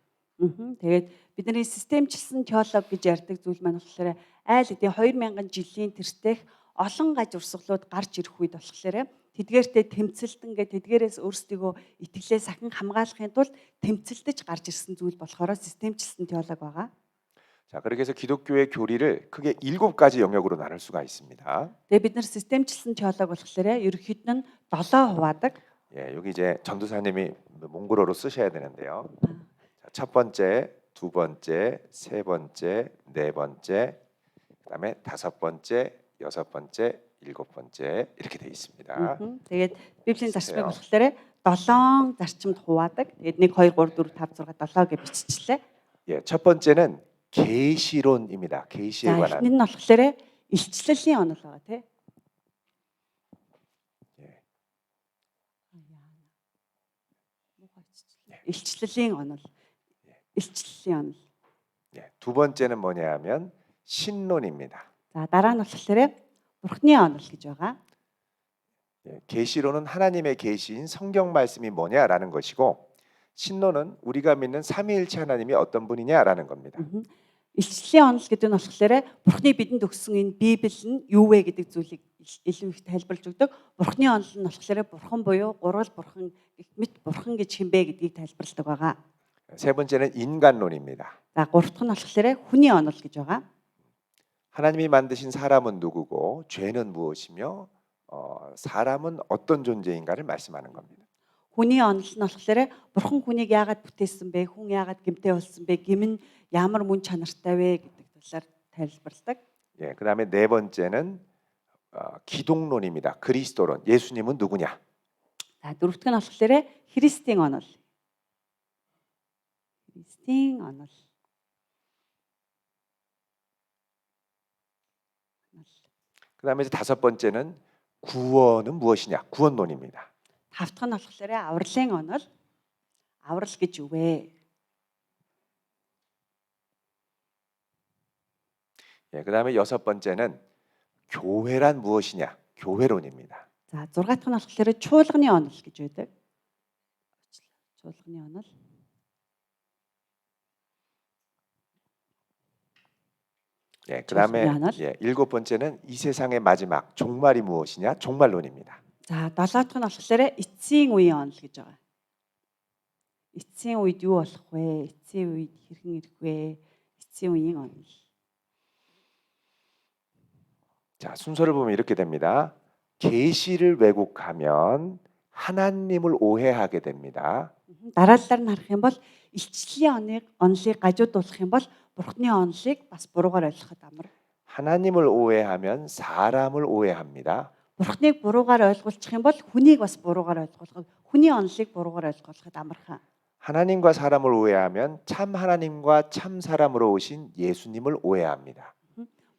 Тэгээд бидний системчилсэн теологи гэж ярьдаг зүйл маань болохоор айл хэдийн 2000 жилийн тэртех олон гаж урсгалууд гарч ирэх үед болохоор тэдгээртэй тэмцэлтэн тэдгээрээс өөрсдийгөө итгэлээ сахин хамгаалахын тулд тэмцэлдэж гарч ирсэн зүйл болохоор системчилсэн теологи байгаа. 자, 그렇게 해서 기독교의 교리를 크게 7가지 영역으로 나눌 수가 있습니다. Тэгээд бид нар системчилсэн теологи болохоор ерөнхийд нь 7 хуваадаг. 예, 여기 이제 전도사님이 몽골어로 쓰셔야 되는데요. 자, 첫 번째, 두 번째, 세 번째, 네 번째, 그다음에 다섯 번째, 여섯 번째, 일곱 번째 이렇게 돼 있습니다. Тэгээд Библийн зарчмыг 주세요. болохоор 7 зарчимд хуваадаг. Тэгээд 1 2 3 4 5 6 7 гэж биччихлээ. 예, 첫 번째는 계시론입니다. 계시에 За 관한. эхний нь болохоор илчлэлийн онол байгаа тий. илчлэлийн онол. илчлэлийн онол. 예, 두 번째는 뭐냐 하면 신론입니다. За дараа нь болохоор Бурхны онол гэж байгаа. 예, 계시론은 하나님의 계시인 성경 말씀이 뭐냐라는 것이고 신론은 우리가 믿는 삼위일체 하나님이 어떤 분이냐라는 겁니다. Илчлэлийн онол гэдэг нь болохоор Бурхны бидэнд өгсөн энэ Библи нь юу вэ гэдэг зүйлийг илүү их тайлбарлаж өгдөг. Бурхны онол нь болохоор Бурхан буюу гурвал Бурхан мэт Бурхан гэж хэмбэ гэдгийг тайлбарладаг байгаа. 세 번째는 인간론입니다. За гурав дахь нь болохоор хүний онол гэж байгаа. 하나님이 만드신 사람은 누구고 죄는 무엇이며 사람은 어떤 존재인가를 말씀하는 겁니다. Хүний онол нь болохоор Бурхан хүнийг яагаад бүтээсэн бэ? Хүн яагаад гэмтэй болсон бэ? Гим нь ямар мөн чанартай вэ гэдэг талаар тайлбарладаг. 예, 그다음에 네 번째는 기독론입니다. 그리스도론. 예수님은 누구냐? За дөрөв дэх нь болохоор Христийн онол. Христийн онол. 그다음에 이제 다섯 번째는 구원은 무엇이냐? 구원론입니다. Тавдах нь болохоор авралын онол. Аврал гэж юу вэ? 예, 그다음에 여섯 번째는 교회란 무엇이냐? 교회론입니다. За 6 дахь нь болохоор чуулганы онол гэж байдаг. Чуулганы онол. 예, 그다음에 좋습니다. 예, 일곱 번째는 이 세상의 마지막 종말이 무엇이냐? 종말론입니다. За 7 дахь нь болохоор эцсийн үеийн онол гэж байгаа. Эцсийн үед юу болох вэ? Эцсийн үед хэрхэн ирэх вэ? Эцсийн үеийн онол. 자, 순서를 보면 이렇게 됩니다. 계시를 왜곡하면 하나님을 오해하게 됩니다. Дараалалаар нь харах юм бол илчлэлийн онолыг гажуудуулах юм бол Бурхны онолыг бас буруугаар ойлгоход амар. 하나님을 오해하면 사람을 오해합니다. Бурхныг буруугаар ойлгуулчих юм бол хүнийг бас буруугаар ойлгуулах. Хүний онолыг буруугаар ойлгуулахад амархан. 하나님과 사람을 오해하면 참 하나님과 참 사람으로 오신 예수님을 오해합니다.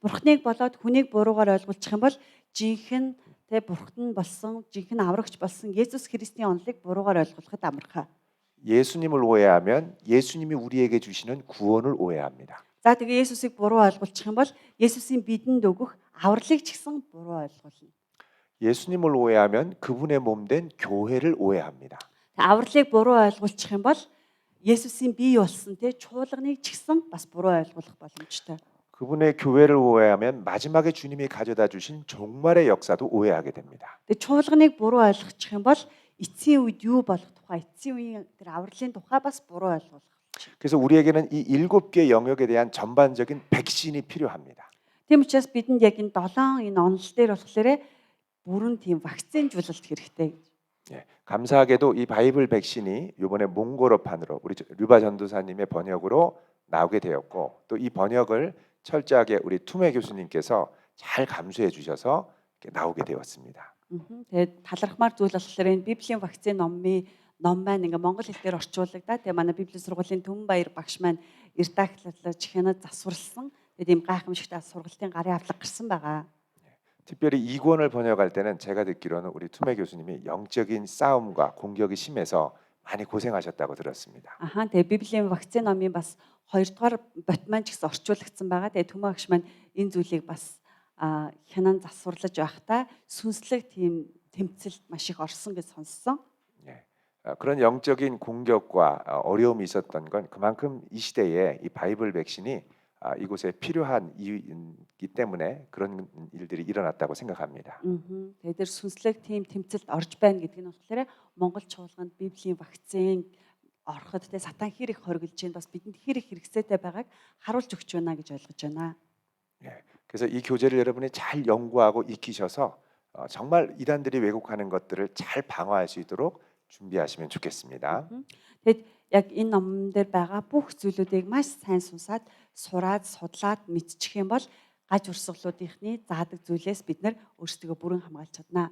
Бурхныг болоод хүнийг буруугаар ойлгуулчих юм бол жинхэнэ тэ бурхад нь болсон жинхэнэ аврагч болсон Есүс Христийн онолыг буруугаар ойлгоход амархаа. 예수님을 오해하면 예수님이 우리에게 주시는 구원을 오해합니다. За тэгээ Есүсийг буруу ойлгуулчих юм бол Есүсийн бидэнд өгөх авралыг ч гэсэн буруу ойлгуулна. 예수님을 오해하면 그분의 몸 된 교회를 오해합니다. Авралыг буруу ойлгуулчих юм бол Есүсийн бие болсон тэ чуулганыг ч гэсэн бас буруу ойлгуулах боломжтой. 그분의 교회를 오해하면 마지막에 주님이 가져다 주신 종말의 역사도 오해하게 됩니다. Тэгээ чуулганыг буруу ойлгочих юм бол эцсийн үед юу болох тухай, эцсийн үеийн тэр авралын тухай бас буруу ойлгуулах. 그래서 우리에게는 이 7개 영역에 대한 전반적인 백신이 필요합니다. Тийм учраас бидэнд яг энэ 7 энэ онол дээр болохоор бүрэн тийм вакцинжуулалт хэрэгтэй. 예, 감사하게도 이 바이블 백신이 이번에 몽골어판으로 우리 류바 전도사님의 번역으로 나오게 되었고 또 이 번역을 철저하게 우리 투메 교수님께서 잘 감수해 주셔서 이렇게 나오게 되었습니다. Тэгээд талархмаар зүйл болохоор энэ Библийн вакцины ном маань ингээ монгол хэлээр орчуулагдаад тэгээд манай Библийн сургуулийн Түмэнбаяр багш маань редакторлож хянаад засварлсан. Тэгээд ийм гайхамшигтай сургалтын гарын авлага гарсан байгаа. 특별히 이 권을 번역할 때는 제가 듣기로는 우리 투메 교수님이 영적인 싸움과 공격이 심해서 많이 고생하셨다고 들었습니다. Ахаа тэгээд Библийн вакцины номын бас 2 дугаар бот маань ч гэсэн орчуулагдсан байгаа. Тэгээд Түмэн багш маань энэ зүйлийг бас хянан засварлаж байхдаа сүнслэг тийм тэмцэлд маш их орсон гэж сонссон. 예, 그런 영적인 공격과 어려움이 있었던 건 그만큼 이 시대에 이 바이블 백신이 이곳에 필요한 이유이기 때문에 그런 일들이 일어났다고 생각합니다. Тэгээд тэр сүнслэг тийм тэмцэлд орж байна гэдэг нь болохоор Монгол чуулганд Библийн вакцин ороход тэ сатан хэр их хоригдж байна бас бидэнд хэр их хэрэгцээтэй байгааг харуулж өгч байна гэж ойлгож байна. 예, 그래서 이 교재를 여러분이 잘 연구하고 익히셔서 정말 이단들이 왜곡하는 것들을 잘 방어할 수 있도록 준비하시면 좋겠습니다. Тэгэд яг энэ номон дээр байгаа бүх зүйлүүдийг маш сайн суусаад, сураад, судлаад мэдчих юм бол гаж урсгалуудынхны заадаг зүйлээс бид нар өөрсдөө бүрэн хамгаалж чаднаа.